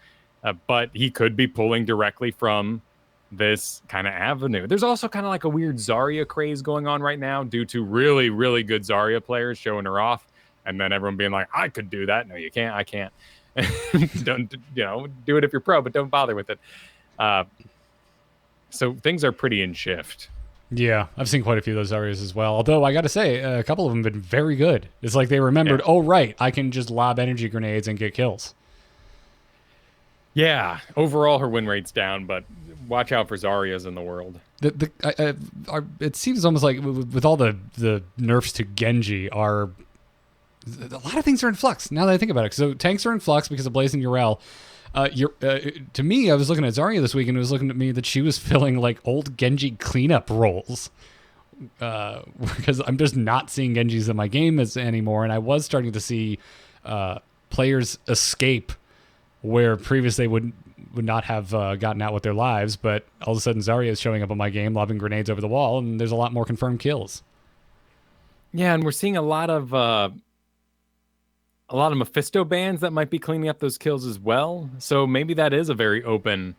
But he could be pulling directly from this kind of avenue. There's also kind of like a weird Zarya craze going on right now due to really, really good Zarya players showing her off. And then everyone being like, I could do that. No, you can't. I can't. Don't, do it if you're pro, but don't bother with it. So things are pretty in shift. Yeah, I've seen quite a few of those Zaryas as well. Although I got to say, a couple of them have been very good. It's like they remembered, oh, right, I can just lob energy grenades and get kills. Yeah, overall her win rate's down, but watch out for Zaryas in the world. It seems almost like with all the nerfs to Genji, a lot of things are in flux now that I think about it. So tanks are in flux because of Blaze and Yrel. To me, I was looking at Zarya this week, and it was looking at me that she was filling like old Genji cleanup roles. Because I'm just not seeing Genjis in my game anymore, and I was starting to see players escape where previously they would not have gotten out with their lives, but all of a sudden Zarya is showing up on my game, lobbing grenades over the wall, and there's a lot more confirmed kills. Yeah, and we're seeing a lot of Mephisto bans that might be cleaning up those kills as well. So maybe that is a very open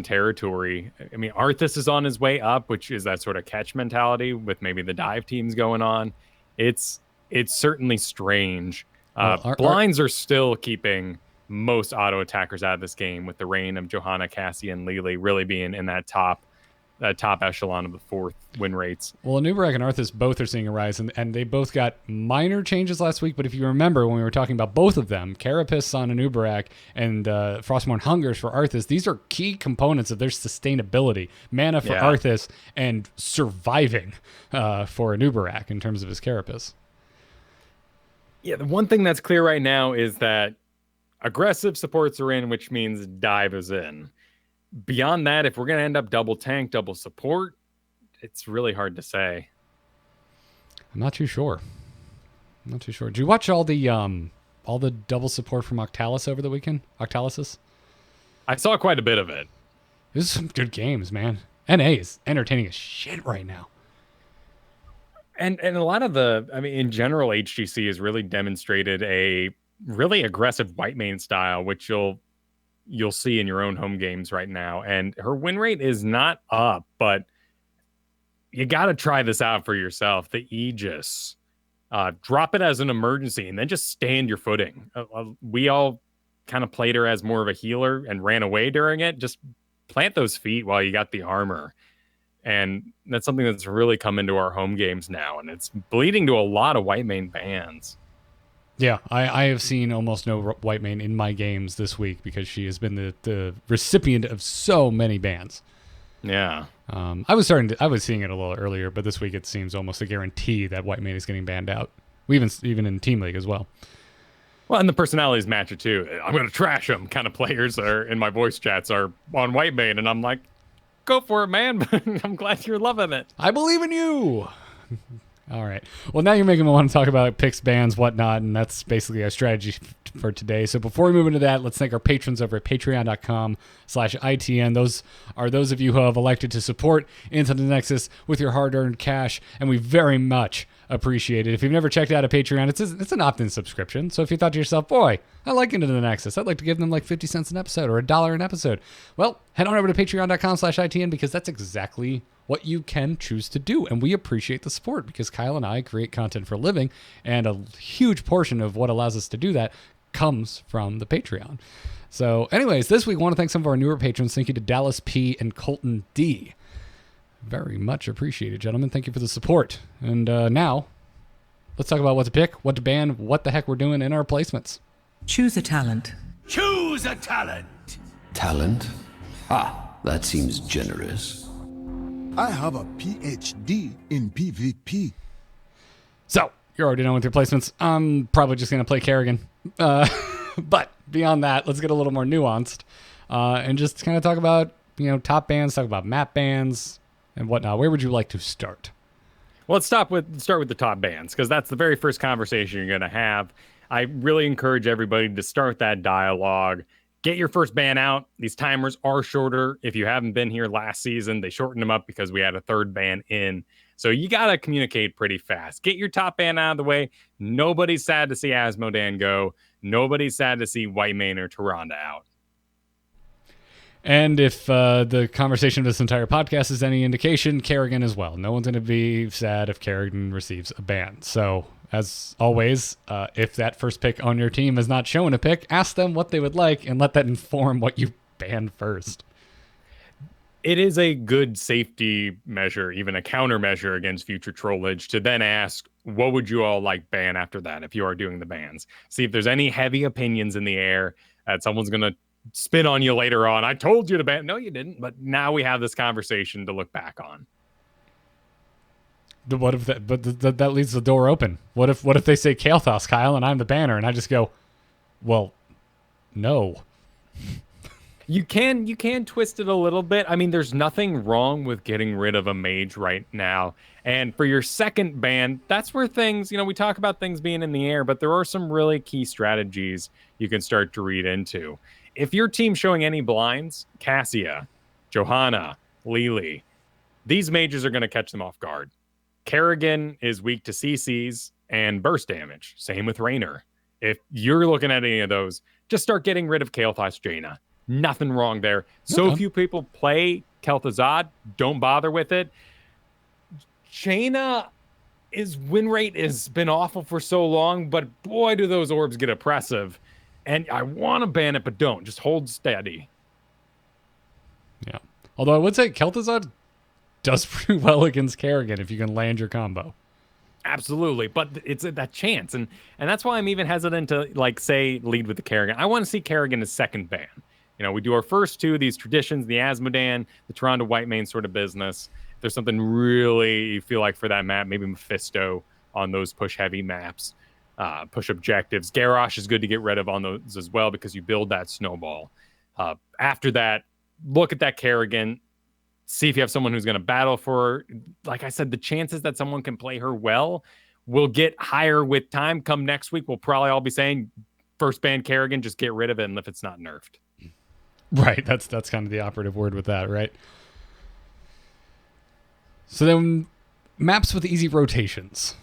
territory. I mean, Arthas is on his way up, which is that sort of catch mentality with maybe the dive teams going on. It's certainly strange. Blinds are still keeping most auto attackers out of this game, with the reign of Johanna, Cassie, and Lili really being in that top echelon of the fourth win rates. Well, Anubarak and Arthas both are seeing a rise, and they both got minor changes last week. But if you remember when we were talking about both of them, Carapace on Anubarak and Frostmourne Hungers for Arthas, these are key components of their sustainability. Mana for Arthas and surviving for Anubarak in terms of his Carapace. Yeah, the one thing that's clear right now is that aggressive supports are in, which means dive is in. Beyond that, if we're going to end up double tank, double support, it's really hard to say. I'm not too sure. Did you watch all the double support from Octalis over the weekend? Octalysis? I saw quite a bit of it. It was some good games, man. NA is entertaining as shit right now. And a lot of in general, HGC has really demonstrated a really aggressive white main style, which you'll see in your own home games right now. And her win rate is not up, but you got to try this out for yourself. The Aegis, drop it as an emergency and then just stand your footing. We all kind of played her as more of a healer and ran away during it. Just plant those feet while you got the armor. And that's something that's really come into our home games now. And it's bleeding to a lot of white main bans. Yeah, I have seen almost no white main in my games this week because she has been the recipient of so many bans. Yeah. I was seeing it a little earlier, but this week it seems almost a guarantee that white main is getting banned out. Even in Team League as well. Well, and the personalities match it too. I'm going to trash them kind of players are in my voice chats are on white main, and I'm like, go for it, man. I'm glad you're loving it. I believe in you. All right. Well, now you're making me want to talk about picks, bans, whatnot, and that's basically our strategy for today. So before we move into that, let's thank our patrons over at patreon.com/ITN. Those are those of you who have elected to support Into the Nexus with your hard-earned cash, and we very much appreciate it. If you've never checked out a Patreon, it's an opt-in subscription. So if you thought to yourself, boy, I like Into the Nexus, I'd like to give them like 50 cents an episode or $1 an episode. Well, head on over to patreon.com/ITN because that's exactly what you can choose to do. And we appreciate the support because Kyle and I create content for a living, and a huge portion of what allows us to do that comes from the Patreon. So anyways, this week I want to thank some of our newer patrons. Thank you to Dallas P and Colton D. Very much appreciated, gentlemen. Thank you for the support. And now, let's talk about what to pick, what to ban, what the heck we're doing in our placements. Choose a talent. Choose a talent. Talent? Ah, that seems generous. I have a PhD in PvP. So, you're already done with your placements. I'm probably just going to play Kerrigan. But beyond that, let's get a little more nuanced and just kind of talk about, top bands, talk about map bands and whatnot. Where would you like to start? Well, let's start with the top bands, because that's the very first conversation you're going to have. I really encourage everybody to start that dialogue. Get your first ban out. These timers are shorter. If you haven't been here last season, they shortened them up because we had a third ban in. So you got to communicate pretty fast. Get your top ban out of the way. Nobody's sad to see Asmodan go. Nobody's sad to see Whitemane or Tyrande out. And if the conversation of this entire podcast is any indication, Kerrigan as well. No one's going to be sad if Kerrigan receives a ban. So, as always, if that first pick on your team is not showing a pick, ask them what they would like and let that inform what you ban first. It is a good safety measure, even a countermeasure against future trollage, to then ask, what would you all like ban after that if you are doing the bans? See if there's any heavy opinions in the air that someone's going to spin on you later on. I told you to ban. No, you didn't. But now we have this conversation to look back on. What if that? But that leaves the door open. What if they say Kael'thas, Kyle, and I'm the banner, and I just go, well, no. You can twist it a little bit. I mean, there's nothing wrong with getting rid of a mage right now. And for your second ban, that's where things, we talk about things being in the air, but there are some really key strategies you can start to read into. If your team's showing any blinds, Cassia, Johanna, Lily, these mages are going to catch them off guard. Kerrigan is weak to CCs and burst damage. Same with Raynor. If you're looking at any of those, just start getting rid of Kael'thas Jaina. Nothing wrong there. So few people play Kel'Thuzad. Don't bother with it. Jaina, his win rate has been awful for so long, but boy, do those orbs get oppressive. And I want to ban it, but don't. Just hold steady. Yeah. Although I would say Kel'Thuzad does pretty well against Kerrigan if you can land your combo. Absolutely, but it's that chance. And that's why I'm even hesitant to, say, lead with the Kerrigan. I want to see Kerrigan as second ban. We do our first two of these traditions, the Asmodan, the Tyrande Whitemane sort of business. If there's something really you feel like for that map, maybe Mephisto on those push-heavy maps. Push objectives. Garrosh is good to get rid of on those as well because you build that snowball. After that, look at that Kerrigan. See if you have someone who's going to battle for, like I said, the chances that someone can play her well will get higher with time. Come next week, we'll probably all be saying, first ban Kerrigan, just get rid of it and if it's not nerfed. Right. That's kind of the operative word with that, right? So then maps with easy rotations.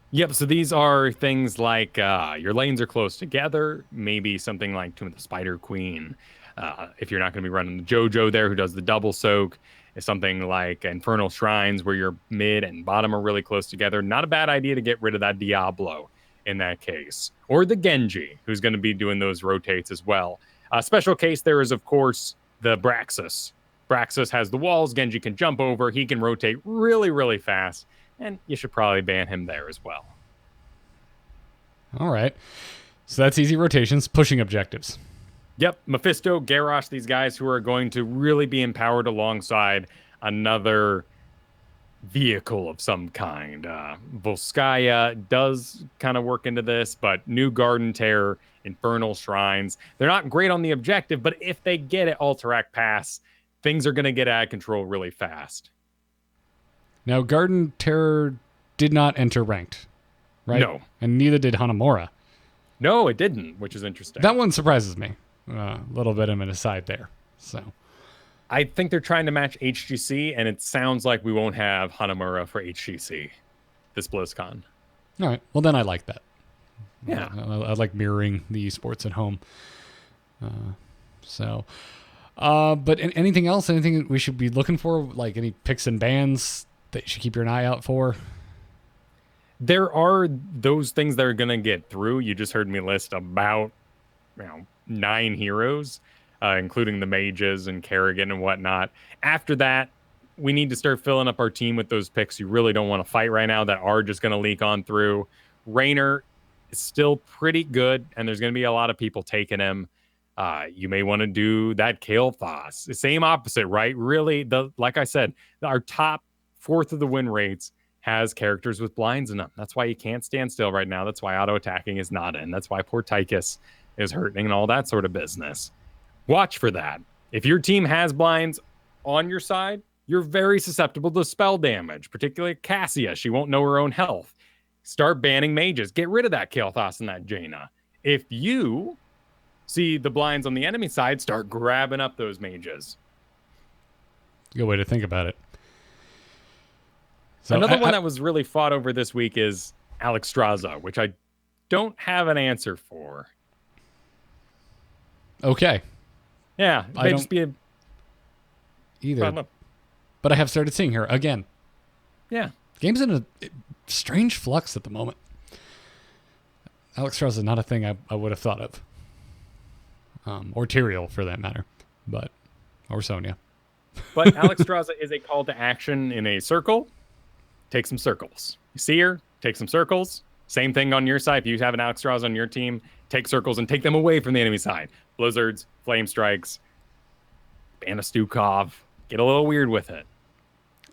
Yep, so these are things like your lanes are close together, maybe something like Tomb of the Spider Queen. If you're not going to be running the JoJo there who does the double soak, is something like Infernal Shrines where your mid and bottom are really close together. Not a bad idea to get rid of that Diablo in that case. Or the Genji, who's going to be doing those rotates as well. A special case there is, of course, the Braxus. Braxus has the walls, Genji can jump over, he can rotate really, really fast, and you should probably ban him there as well. All right. So that's easy rotations, pushing objectives. Yep, Mephisto, Garrosh, these guys who are going to really be empowered alongside another vehicle of some kind. Volskaya does kind of work into this, but New Garden Terror, Infernal Shrines, they're not great on the objective, but if they get it Alterac Pass, things are going to get out of control really fast. Now, Garden Terror did not enter ranked, right? No. And neither did Hanamura. No, it didn't, which is interesting. That one surprises me. A little bit of an aside there. So I think they're trying to match HGC, and it sounds like we won't have Hanamura for HGC this BlizzCon. All right. Well, then I like that. Yeah. I like mirroring the esports at home. But anything else? Anything that we should be looking for? Like any picks and bans that you should keep your eye out for? There are those things that are going to get through. You just heard me list about 9 heroes, including the mages and Kerrigan and whatnot. After that, we need to start filling up our team with those picks you really don't want to fight right now that are just going to leak on through. Raynor is still pretty good, and there's going to be a lot of people taking him. You may want to do that Kael'thas. The same opposite, right? Really, like I said, our top fourth of the win rates has characters with blinds in them. That's why you can't stand still right now. That's why auto-attacking is not in. That's why poor Tychus is hurting and all that sort of business. Watch for that. If your team has blinds on your side, you're very susceptible to spell damage, particularly Cassia. She won't know her own health. Start banning mages. Get rid of that Kael'thas and that Jaina. If you see the blinds on the enemy side, start grabbing up those mages. Good way to think about it. So Another one that was really fought over this week is Alexstrasza, which I don't have an answer for. Okay. Yeah, it may just be either. But I have started seeing her again. Yeah. Game's in a strange flux at the moment. Alexstrasza is not a thing I would have thought of. Or Tyrael, for that matter. Or Sonya. But Alexstrasza is a call to action in a circle. Take some circles. You see her? Take some circles. Same thing on your side. If you have an Alexstrasza on your team, take circles and take them away from the enemy side. Blizzards, flame strikes, ban a Stukov. Get a little weird with it.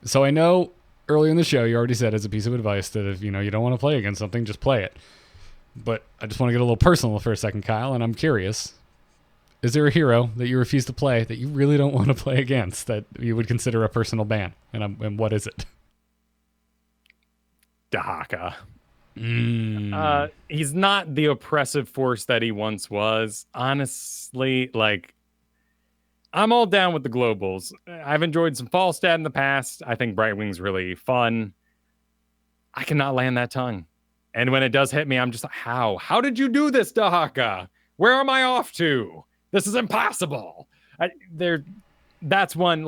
So I know earlier in the show you already said as a piece of advice that if you don't want to play against something, just play it. But I just want to get a little personal for a second, Kyle, and I'm curious. Is there a hero that you refuse to play that you really don't want to play against that you would consider a personal ban? And what is it? Dahaka. He's not the oppressive force that he once was. Honestly, I'm all down with the globals. I've enjoyed some Falstad in the past. I think Brightwing's really fun. I cannot land that tongue. And when it does hit me, I'm just like, how? How did you do this, Dahaka? Where am I off to? This is impossible. That's one,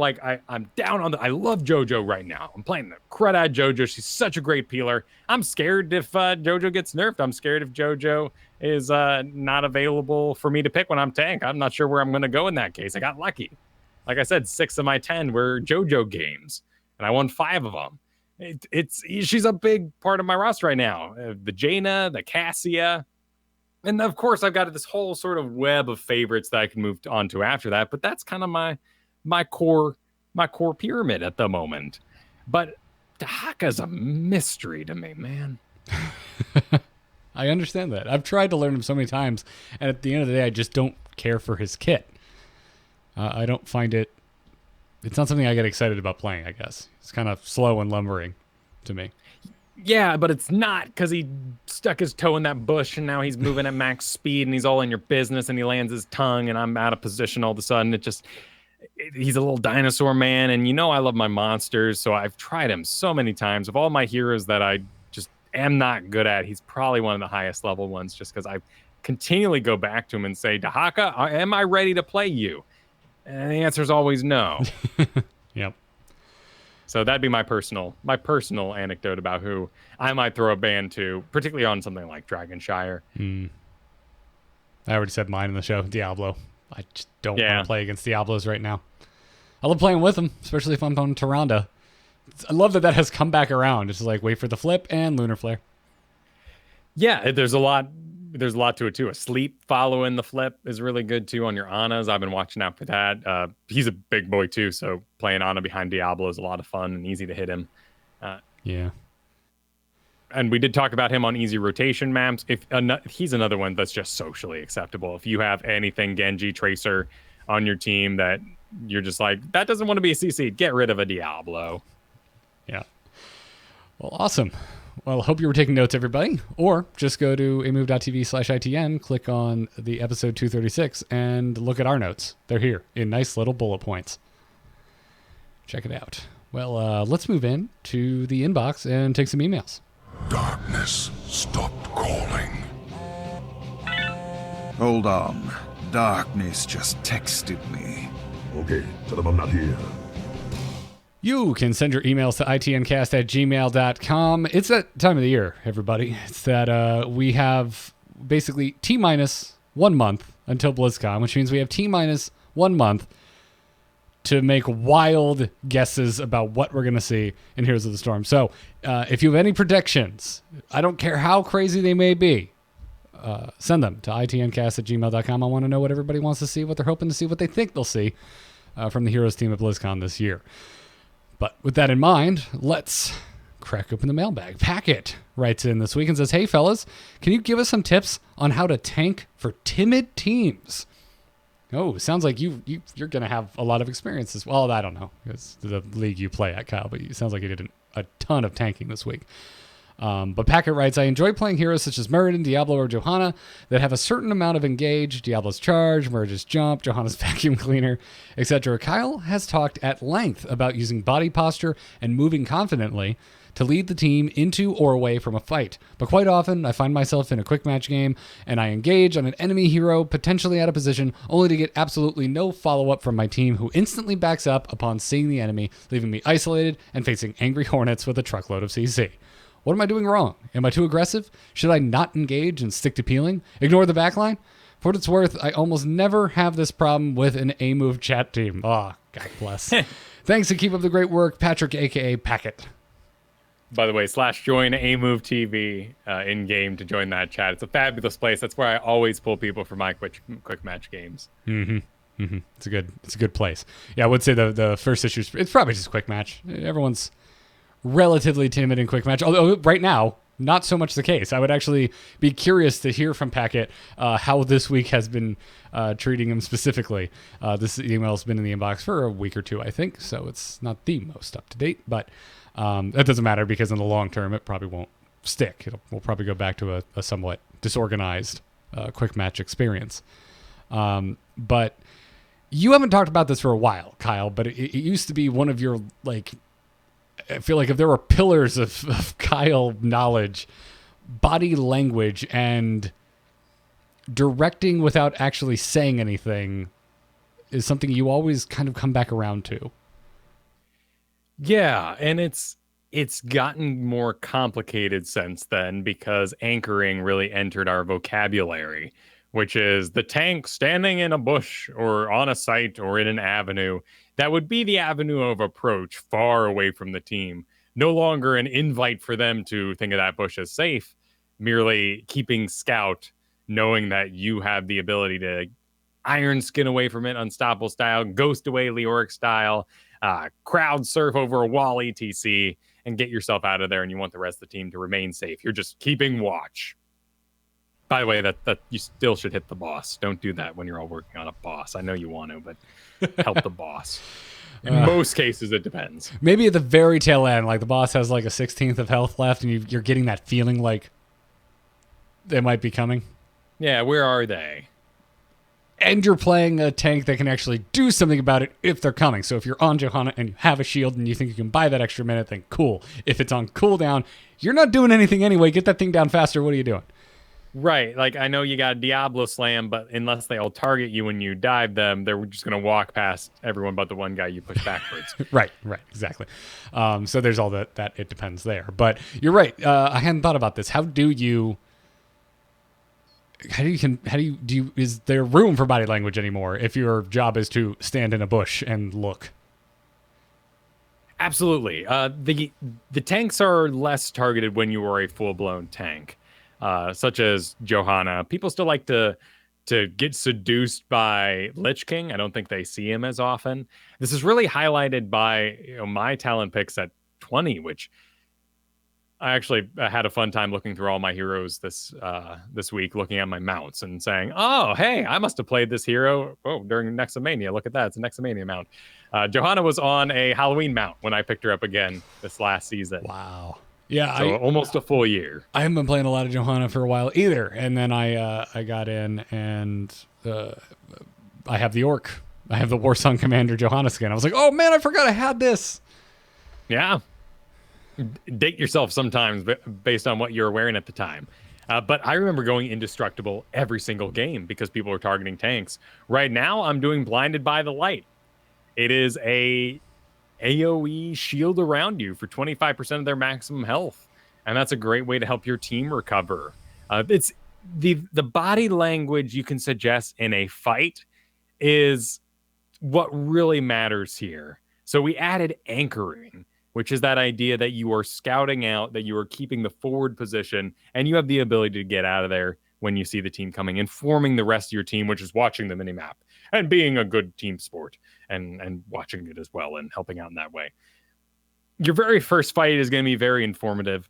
I'm down on I love JoJo right now. I'm playing the crud out of JoJo. She's such a great peeler. I'm scared if JoJo gets nerfed. I'm scared if JoJo is not available for me to pick when I'm tank. I'm not sure where I'm going to go in that case. I got lucky. Like I said, 6 of my 10 were JoJo games, and I won 5 of them. She's a big part of my roster right now. The Jaina, the Cassia, and of course I've got this whole sort of web of favorites that I can move on to after that. But that's kind of my core pyramid at the moment. But Dahaka's a mystery to me, man. I understand that. I've tried to learn him so many times, and at the end of the day, I just don't care for his kit. I don't find it. It's not something I get excited about playing, I guess. It's kind of slow and lumbering to me. Yeah, but it's not because he stuck his toe in that bush and now he's moving at max speed and he's all in your business and he lands his tongue and I'm out of position all of a sudden. He's a little dinosaur man, and I love my monsters, so I've tried him so many times. Of all my heroes that I just am not good at, he's probably one of the highest level ones just because I continually go back to him and say, Dahaka, am I ready to play you? And the answer is always no. Yep. So that'd be my personal anecdote about who I might throw a ban to, particularly on something like Dragonshire. I already said mine in the show, Diablo. I just don't want to play against Diablos right now. I love playing with them, especially if I'm on Tyrande. I love that has come back around. It's wait for the flip and Lunar Flare. Yeah, there's a lot to it too. A sleep following the flip is really good too on your Annas. I've been watching out for that. He's a big boy too, so playing Anna behind Diablo is a lot of fun and easy to hit him. Yeah. And we did talk about him on easy rotation maps. He's another one that's just socially acceptable. If you have anything Genji Tracer on your team that you're just that doesn't want to be a CC, get rid of a Diablo. Yeah. Well, awesome. Well, I hope you were taking notes, everybody. Or just go to amove.tv/ITN, click on the episode 236, and look at our notes. They're here in nice little bullet points. Check it out. Well, let's move in to the inbox and take some emails. Darkness stopped calling. Hold on. Darkness just texted me. Okay, tell them I'm not here. You can send your emails to itncast@gmail.com. It's that time of the year, everybody. It's that we have basically T-minus 1 month until BlizzCon, which means we have T-minus 1 month to make wild guesses about what we're going to see in Heroes of the Storm. So if you have any predictions, I don't care how crazy they may be, send them to itncast@gmail.com. I want to know what everybody wants to see, what they're hoping to see, what they think they'll see from the Heroes team at BlizzCon this year. But with that in mind, let's crack open the mailbag. Packet writes in this week and says, "Hey fellas, can you give us some tips on how to tank for timid teams?" Oh, sounds like you're going to have a lot of experiences. Well, I don't know. It's the league you play at, Kyle, but it sounds like you did a ton of tanking this week. But Packet writes, "I enjoy playing heroes such as Muradin, Diablo, or Johanna that have a certain amount of engage, Diablo's charge, Murder's jump, Johanna's vacuum cleaner, etc. Kyle has talked at length about using body posture and moving confidently to lead the team into or away from a fight. But quite often, I find myself in a quick match game, and I engage on an enemy hero potentially out of position, only to get absolutely no follow-up from my team, who instantly backs up upon seeing the enemy, leaving me isolated and facing angry hornets with a truckload of CC. What am I doing wrong? Am I too aggressive? Should I not engage and stick to peeling? Ignore the backline? For what it's worth, I almost never have this problem with an A-Move chat team. Oh, God bless. Thanks and keep up the great work, Patrick, a.k.a. Packet." By the way, /join A-Move TV in-game to join that chat. It's a fabulous place. That's where I always pull people for my quick match games. Mm-hmm. Mm-hmm. It's a good place. Yeah, I would say the first issue, it's probably just quick match. Everyone's relatively timid in quick match, although right now, not so much the case. I would actually be curious to hear from Packet how this week has been treating him specifically. This email's been in the inbox for a week or two, I think, so it's not the most up-to-date, but that doesn't matter because in the long term, it probably won't stick. We'll probably go back to a somewhat disorganized quick match experience. But you haven't talked about this for a while, Kyle, but it used to be one of your, I feel like if there were pillars of Kyle knowledge, body language and directing without actually saying anything is something you always kind of come back around to. Yeah, and it's gotten more complicated since then because anchoring really entered our vocabulary, which is the tank standing in a bush or on a site or in an avenue. That would be the avenue of approach far away from the team. No longer an invite for them to think of that bush as safe, merely keeping scout, knowing that you have the ability to iron skin away from it, unstoppable style, ghost away Leoric style, crowd surf over a wall, etc., and get yourself out of there, and you want the rest of the team to remain safe. You're just keeping watch. By the way, that you still should hit the boss. Don't do that when you're all working on a boss. I know you want to, but help the boss. In most cases, it depends. Maybe at the very tail end, like the boss has like a 16th of health left, and you're getting that feeling like they might be coming. Yeah, where are they? And you're playing a tank that can actually do something about it if they're coming. So if you're on Johanna and you have a shield and you think you can buy that extra minute, then cool. If it's on cooldown, you're not doing anything anyway. Get that thing down faster. What are you doing? Right. Like, I know you got Diablo Slam, but unless they all target you when you dive them, they're just going to walk past everyone but the one guy you push backwards. Right. Exactly. So there's all that it depends there. But you're right. I hadn't thought about this. Is there room for body language anymore if your job is to stand in a bush and look? Absolutely. The tanks are less targeted when you are a full-blown tank. Such as Johanna. People still like to get seduced by Lich King. I don't think they see him as often. This is really highlighted by my talent picks at 20, which I actually had a fun time looking through all my heroes this week, looking at my mounts and saying, oh, hey, I must have played this hero during Nexomania. Look at that. It's a Nexomania mount. Johanna was on a Halloween mount when I picked her up again this last season. Wow. Yeah, so almost a full year. I haven't been playing a lot of Johanna for a while either, and then I got in and I have the orc. I have the Warsong Commander Johanna skin. I was like, oh man, I forgot I had this. Yeah, date yourself sometimes based on what you're wearing at the time. But I remember going indestructible every single game because people were targeting tanks. Right now, I'm doing Blinded by the Light. It is a AoE shield around you for 25% of their maximum health. And that's a great way to help your team recover. It's the body language you can suggest in a fight is what really matters here. So we added anchoring, which is that idea that you are scouting out, that you are keeping the forward position, and you have the ability to get out of there when you see the team coming, informing the rest of your team, which is watching the minimap and being a good team sport and watching it as well and helping out in that way. Your very first fight is going to be very informative.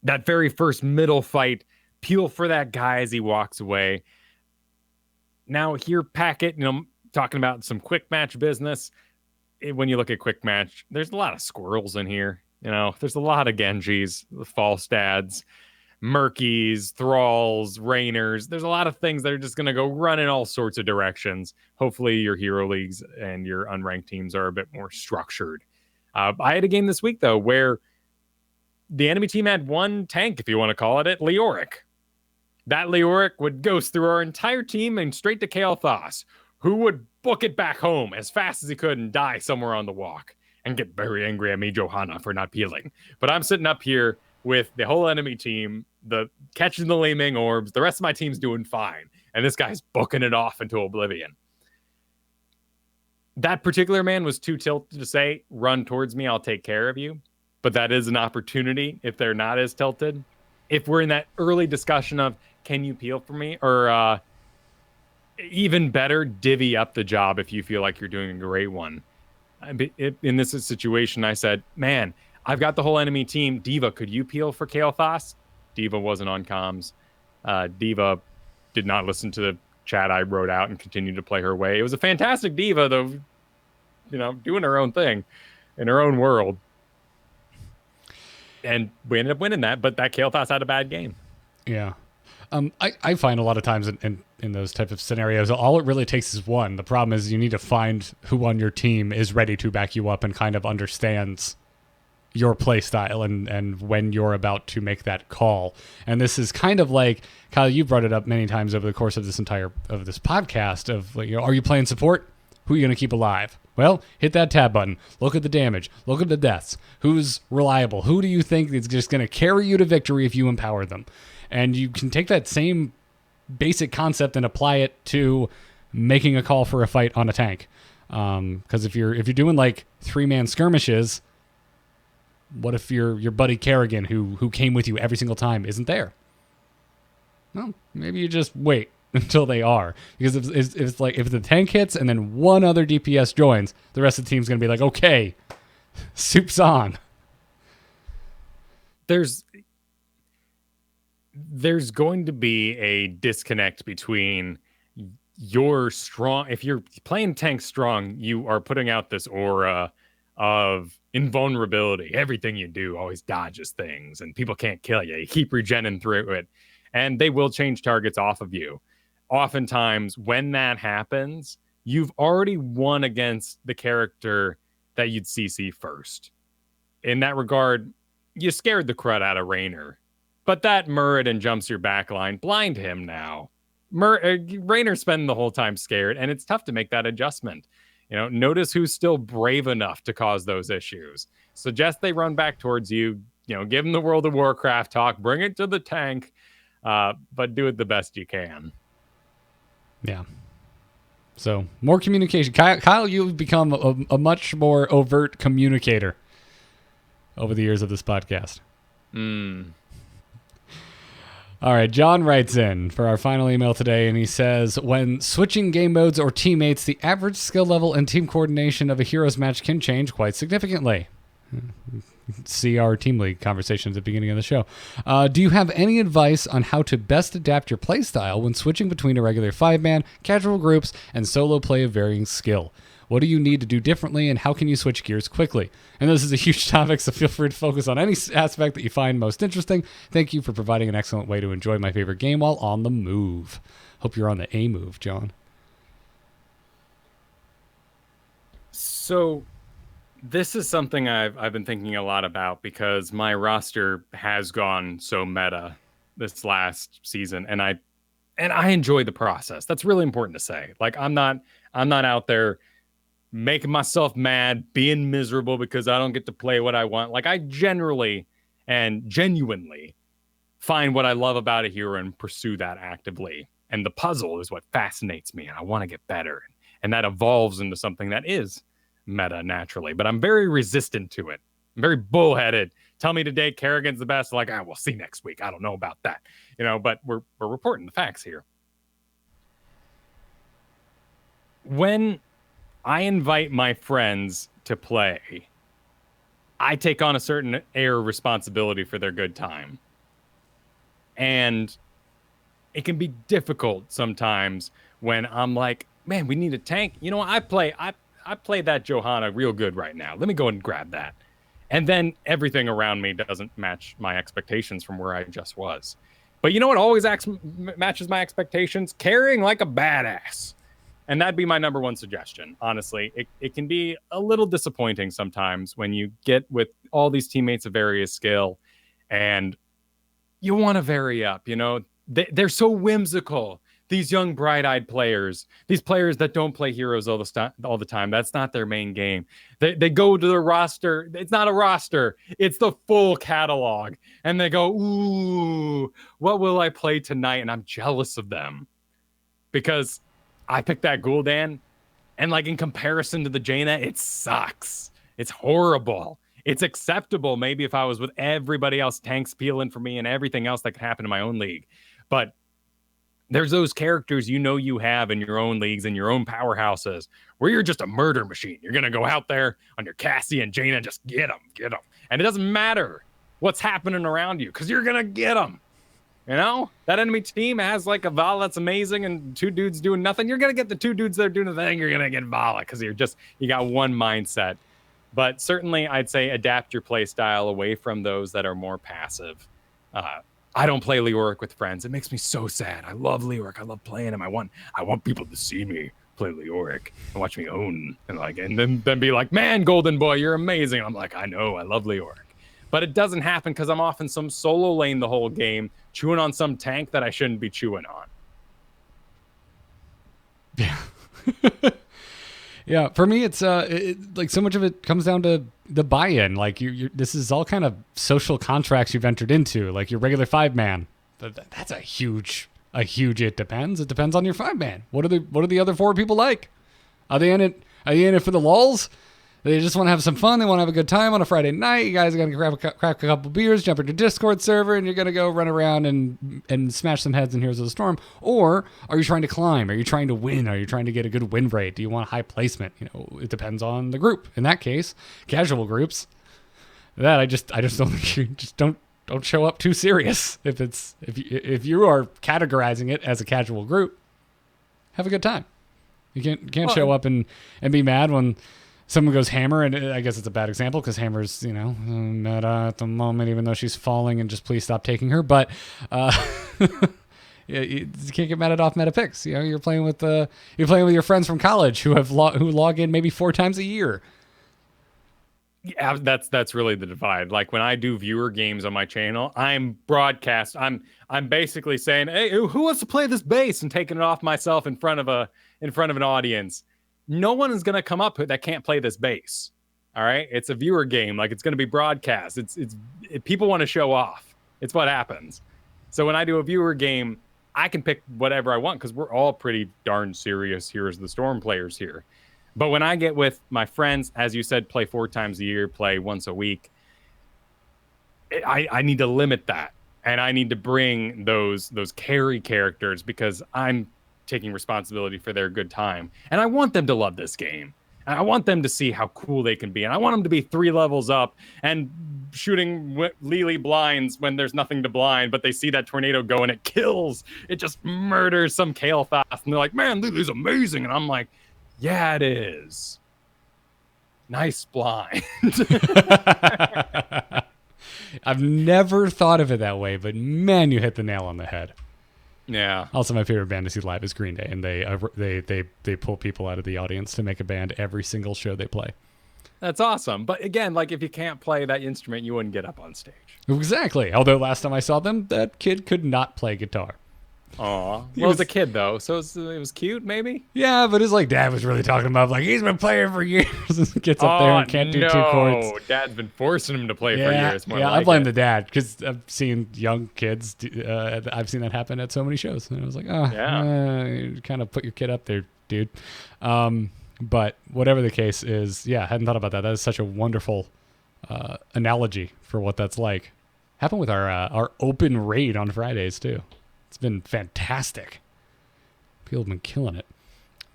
That very first middle fight, peel for that guy as he walks away. Now here, Packet, talking about some quick match business. When you look at quick match, there's a lot of squirrels in here. There's a lot of Genjis, Falstads, Murkies, Thralls, Rainers. There's a lot of things that are just going to go run in all sorts of directions. Hopefully your hero leagues and your unranked teams are a bit more structured. I had a game this week, though, where the enemy team had one tank, if you want to call it, Leoric. That Leoric would ghost through our entire team and straight to Kael'thas, who would book it back home as fast as he could and die somewhere on the walk and get very angry at me, Johanna, for not peeling. But I'm sitting up here with the whole enemy team, catching the Li Ming orbs. The rest of my team's doing fine. And this guy's booking it off into oblivion. That particular man was too tilted to say, run towards me, I'll take care of you. But that is an opportunity if they're not as tilted. If we're in that early discussion of, can you peel for me? Or even better, divvy up the job if you feel like you're doing a great one. In this situation, I said, man, I've got the whole enemy team. Diva, could you peel for Kael'thas? Diva wasn't on comms. Diva did not listen to the chat I wrote out and continued to play her way. It was a fantastic Diva, though, doing her own thing in her own world. And we ended up winning that, but that Kael'thas had a bad game. Yeah. I find a lot of times in those type of scenarios, all it really takes is one. The problem is you need to find who on your team is ready to back you up and kind of understands your play style and when you're about to make that call. And this is kind of like, Kyle, you brought it up many times over the course of this podcast of, like, are you playing support? Who are you going to keep alive? Well, hit that tab button. Look at the damage. Look at the deaths. Who's reliable? Who do you think is just going to carry you to victory if you empower them? And you can take that same basic concept and apply it to making a call for a fight on a tank. Because if you're doing like 3-man skirmishes, what if your buddy Kerrigan, who came with you every single time, isn't there? Well, maybe you just wait until they are. Because if the tank hits and then one other DPS joins, the rest of the team's going to be like, okay, soup's on. There's going to be a disconnect between your strong. If you're playing tank strong, you are putting out this aura of invulnerability. Everything you do always dodges things, and people can't kill you. You keep regenning through it, and they will change targets off of you. Oftentimes, when that happens, you've already won against the character that you'd CC first. In that regard, you scared the crud out of Raynor. But that Muradin jumps your backline. Blind him now. Raynor's spending the whole time scared, and it's tough to make that adjustment. Notice who's still brave enough to cause those issues. Suggest they run back towards you. Give them the World of Warcraft talk. Bring it to the tank, but do it the best you can. Yeah. So more communication. Kyle, you've become a much more overt communicator over the years of this podcast. All right, John writes in for our final email today, and he says, when switching game modes or teammates, the average skill level and team coordination of a heroes match can change quite significantly. See our Team League conversations at the beginning of the show. Do you have any advice on how to best adapt your playstyle when switching between a regular 5-man, casual groups, and solo play of varying skill? What do you need to do differently, and how can you switch gears quickly? And this is a huge topic, so feel free to focus on any aspect that you find most interesting. Thank you for providing an excellent way to enjoy my favorite game while on the move. Hope you're on the A move, John. So this is something I've been thinking a lot about because my roster has gone so meta this last season, and I enjoy the process. That's really important to say. Like, I'm not out there making myself mad, being miserable because I don't get to play what I want. Like, I generally and genuinely find what I love about a hero and pursue that actively. And the puzzle is what fascinates me, and I want to get better. And that evolves into something that is meta naturally. But I'm very resistant to it. I'm very bullheaded tell me today Kerrigan's the best. Like, we'll see next week. I don't know about that, but we're reporting the facts here. When I invite my friends to play, I take on a certain air of responsibility for their good time. And it can be difficult sometimes when I'm like, man, we need a tank. I play that Johanna real good right now. Let me go and grab that. And then everything around me doesn't match my expectations from where I just was. But you know what always matches my expectations? Carrying like a badass. And that'd be my number one suggestion. Honestly, it can be a little disappointing sometimes when you get with all these teammates of various skill and you want to vary up, They're so whimsical. These young, bright-eyed players, these players that don't play heroes all the time. That's not their main game. They go to the roster. It's not a roster. It's the full catalog. And they go, ooh, what will I play tonight? And I'm jealous of them because I picked that Gul'dan, and like in comparison to the Jaina, it sucks. It's horrible. It's acceptable maybe if I was with everybody else, tanks peeling for me and everything else that could happen in my own league. But there's those characters you have in your own leagues and your own powerhouses where you're just a murder machine. You're going to go out there on your Cassie and Jaina, just get them. And it doesn't matter what's happening around you because you're going to get them. That enemy team has like a Vala that's amazing and two dudes doing nothing. You're going to get the two dudes that are doing the thing. You're going to get Vala because you got one mindset. But certainly I'd say adapt your play style away from those that are more passive. I don't play Leoric with friends. It makes me so sad. I love Leoric. I love playing him. I want people to see me play Leoric and watch me own and then be like, man, Golden Boy, you're amazing. I'm like, I know, I love Leoric. But it doesn't happen because I'm off in some solo lane the whole game, chewing on some tank that I shouldn't be chewing on. Yeah. Yeah, for me, it's like so much of it comes down to the buy-in. Like this is all kind of social contracts you've entered into. Like your regular 5-man, that's a huge. It depends. It depends on your 5-man. What are the other 4 people like? Are they in it? Are you in it for the lulz? They just want to have some fun. They want to have a good time on a Friday night. You guys are going to crack a couple beers, jump into Discord server, and you're going to go run around and smash some heads in Heroes of the Storm. Or are you trying to climb? Are you trying to win? Are you trying to get a good win rate? Do you want high placement? It depends on the group. In that case, casual groups. That I just don't think you just don't show up too serious. If you are categorizing it as a casual group, have a good time. You can't show up and be mad when someone goes hammer, and I guess it's a bad example because hammer's, meta at the moment, even though she's falling, and just please stop taking her. But you can't get mad at off meta picks. You're playing with your friends from college who log in maybe 4 times a year. Yeah, that's really the divide. Like when I do viewer games on my channel, I'm basically saying, hey, who wants to play this base, and taking it off myself in front of an audience. No one is going to come up that can't play this base. All right. It's a viewer game. Like it's going to be broadcast. People want to show off. It's what happens. So when I do a viewer game, I can pick whatever I want because we're all pretty darn serious Heroes of the Storm players here. But when I get with my friends, as you said, play 4 times a year, play once a week, I need to limit that. And I need to bring those carry characters because I'm taking responsibility for their good time. And I want them to love this game. And I want them to see how cool they can be. And I want them to be 3 levels up and shooting Lily blinds when there's nothing to blind, but they see that tornado go and it kills. It just murders some Kael'thas. And they're like, man, Lily's amazing. And I'm like, yeah, it is. Nice blind. I've never thought of it that way, but man, you hit the nail on the head. Yeah. Also, my favorite band to see live is Green Day, and they pull people out of the audience to make a band every single show they play. That's awesome. But again, like if you can't play that instrument, you wouldn't get up on stage. Exactly. Although last time I saw them, that kid could not play guitar. Aw. Well, it was a kid though, so it was cute, maybe. Yeah, but his dad was really talking about he's been playing for years. Gets up there and can't do 2 chords. Dad's been forcing him to play for years. I blame the dad because I've seen young kids. I've seen that happen at so many shows, and I was like, you kind of put your kid up there, dude. But whatever the case is, hadn't thought about that. That is such a wonderful analogy for what that's like. Happened with our open raid on Fridays too. It's been fantastic. People have been killing it.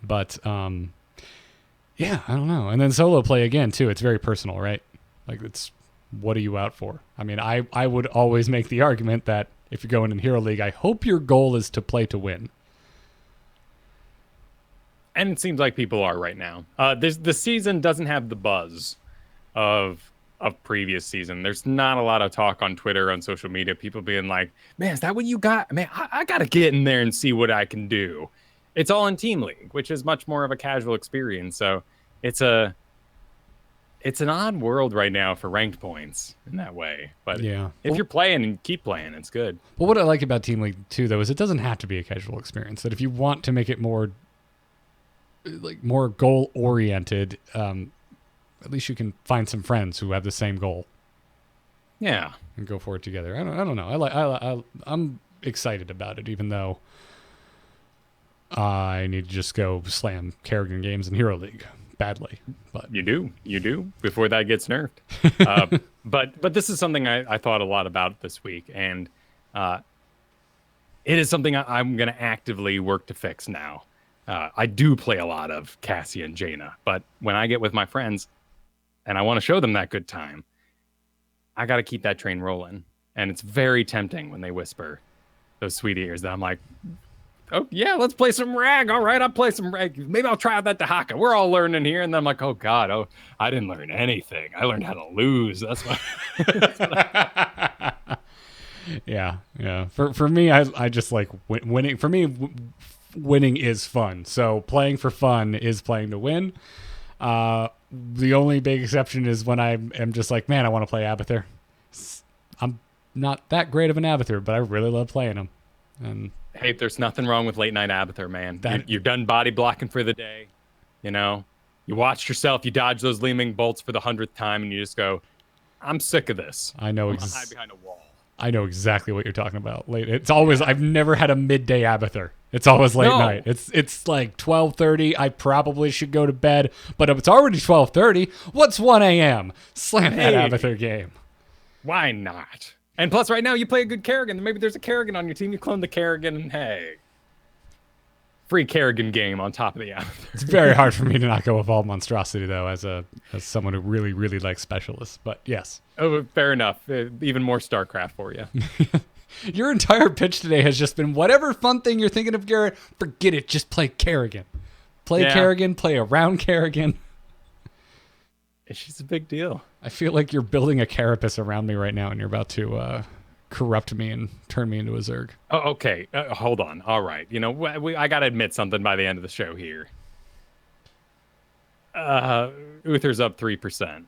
But yeah, I don't know. And then solo play again too. It's very personal, right? Like, it's, what are you out for? I mean, I would always make the argument that if you're going in Hero League, I hope your goal is to play to win. And it seems like people are right now. The season doesn't have the buzz of previous season. There's not a lot of talk on Twitter, on social media, people being like, man, is that what you got? Man, I got to get in there and see what I can do. It's all in Team League, which is much more of a casual experience. So it's an odd world right now for ranked points in that way. But yeah, if you're playing and keep playing, it's good. Well, what I like about Team League too, though, is it doesn't have to be a casual experience. That if you want to make it more goal oriented, at least you can find some friends who have the same goal. Yeah, and go for it together. I don't know. I'm excited about it, even though I need to just go slam Kerrigan games in Hero League badly. But you do before that gets nerfed. But this is something I thought a lot about this week, and it is something I'm going to actively work to fix now. I do play a lot of Cassia and Jaina, but when I get with my friends and I want to show them that good time, I got to keep that train rolling. And it's very tempting when they whisper those sweet ears that I'm like, oh, yeah, let's play some Rag. All right, I'll play some Rag. Maybe I'll try out that Dahaka. We're all learning here. And then I'm like, oh, God, I didn't learn anything. I learned how to lose. That's what. Yeah. For me, I just like winning. For me, winning is fun. So playing for fun is playing to win. The only big exception is when I am just like, man, I want to play Abathur. I'm not that great of an Abathur, but I really love playing him. And hey, there's nothing wrong with late night Abathur, man. You're done body blocking for the day. You know, you watched yourself, you dodge those Leeming bolts for the 100th time, and you just go, I'm sick of this. I know. Hide behind a wall. I know exactly what you're talking about. Late. It's always. I've never had a midday Abathur. It's always late night. It's like 12:30. I probably should go to bed, but if it's already 12:30, what's 1 a.m.? Slam that Abathur game. Why not? And plus, right now you play a good Kerrigan. Maybe there's a Kerrigan on your team. You clone the Kerrigan, and hey, free Kerrigan game on top of the Abathur. It's very hard for me to not go with all monstrosity though, as someone who really really likes specialists. But yes. Oh, fair enough. Even more StarCraft for you. Your entire pitch today has just been whatever fun thing you're thinking of, Garrett, forget it. Just play Kerrigan. Kerrigan, play around Kerrigan. She's a big deal. I feel like you're building a carapace around me right now, and you're about to corrupt me and turn me into a Zerg. Oh, okay. Hold on. All right. You know, I got to admit something by the end of the show here. Uther's up 3%.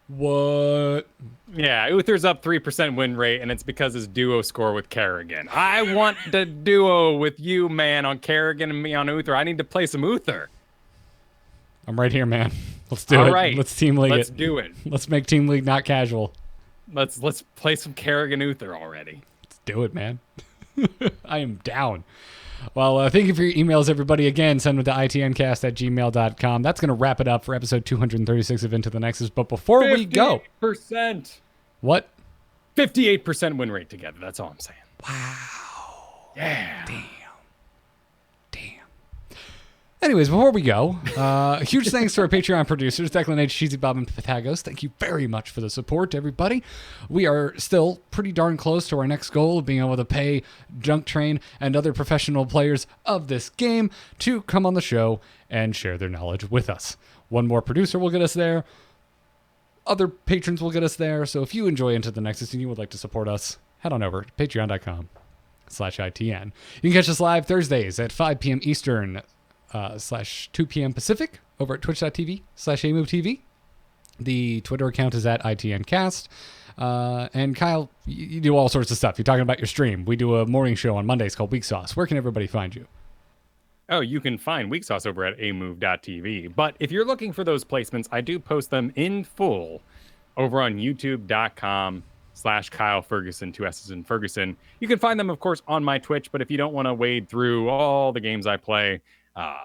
What? Yeah, Uther's up 3% win rate, and it's because his duo score with Kerrigan. I want the duo with you, man, on Kerrigan and me on Uther. I need to play some Uther. I'm right here, man. Let's do it. All right. Let's Team League Let's do it. Let's make Team League not casual. Let's play some Kerrigan Uther already. Let's do it, man. I am down. Well, thank you for your emails, everybody. Again, send them to itncast@gmail.com. That's going to wrap it up for episode 236 of Into the Nexus. But before we go... 58%. What? 58% win rate together. That's all I'm saying. Wow. Yeah. Damn. Anyways, before we go, huge thanks to our Patreon producers, Declan H, Cheesy Bob, and Pythagos. Thank you very much for the support, everybody. We are still pretty darn close to our next goal of being able to pay Junk Train and other professional players of this game to come on the show and share their knowledge with us. One more producer will get us there. Other patrons will get us there. So if you enjoy Into the Nexus and you would like to support us, head on over to patreon.com/ITN. You can catch us live Thursdays at 5 p.m. Eastern, /2 p.m. Pacific over at twitch.tv/AMoveTV. The Twitter account is at ITNcast. And Kyle, you do all sorts of stuff. You're talking about your stream. We do a morning show on Mondays called Weak Sauce. Where can everybody find you? Oh, you can find Weak Sauce over at amove.tv. But if you're looking for those placements, I do post them in full over on youtube.com/Kyle Fergusson, 2 S's in Fergusson. You can find them, of course, on my Twitch. But if you don't want to wade through all the games I play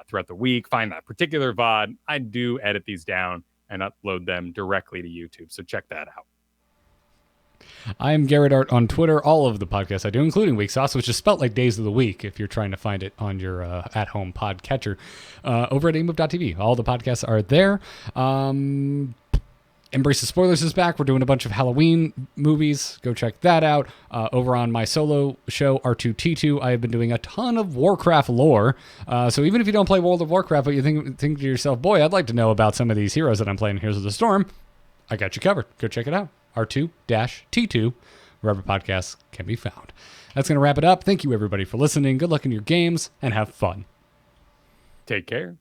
throughout the week, find that particular VOD, I do edit these down and upload them directly to YouTube. So check that out. I am Garrett Art on Twitter. All of the podcasts I do, including Week Sauce, which is spelt like days of the week if you're trying to find it on your at-home podcatcher, over at amove.tv. All the podcasts are there. Embrace the Spoilers is back. We're doing a bunch of Halloween movies. Go check that out. Over on my solo show, R2T2, I have been doing a ton of Warcraft lore. So even if you don't play World of Warcraft, but you think to yourself, boy, I'd like to know about some of these heroes that I'm playing in Heroes of the Storm, I got you covered. Go check it out. R2-T2, wherever podcasts can be found. That's going to wrap it up. Thank you, everybody, for listening. Good luck in your games, and have fun. Take care.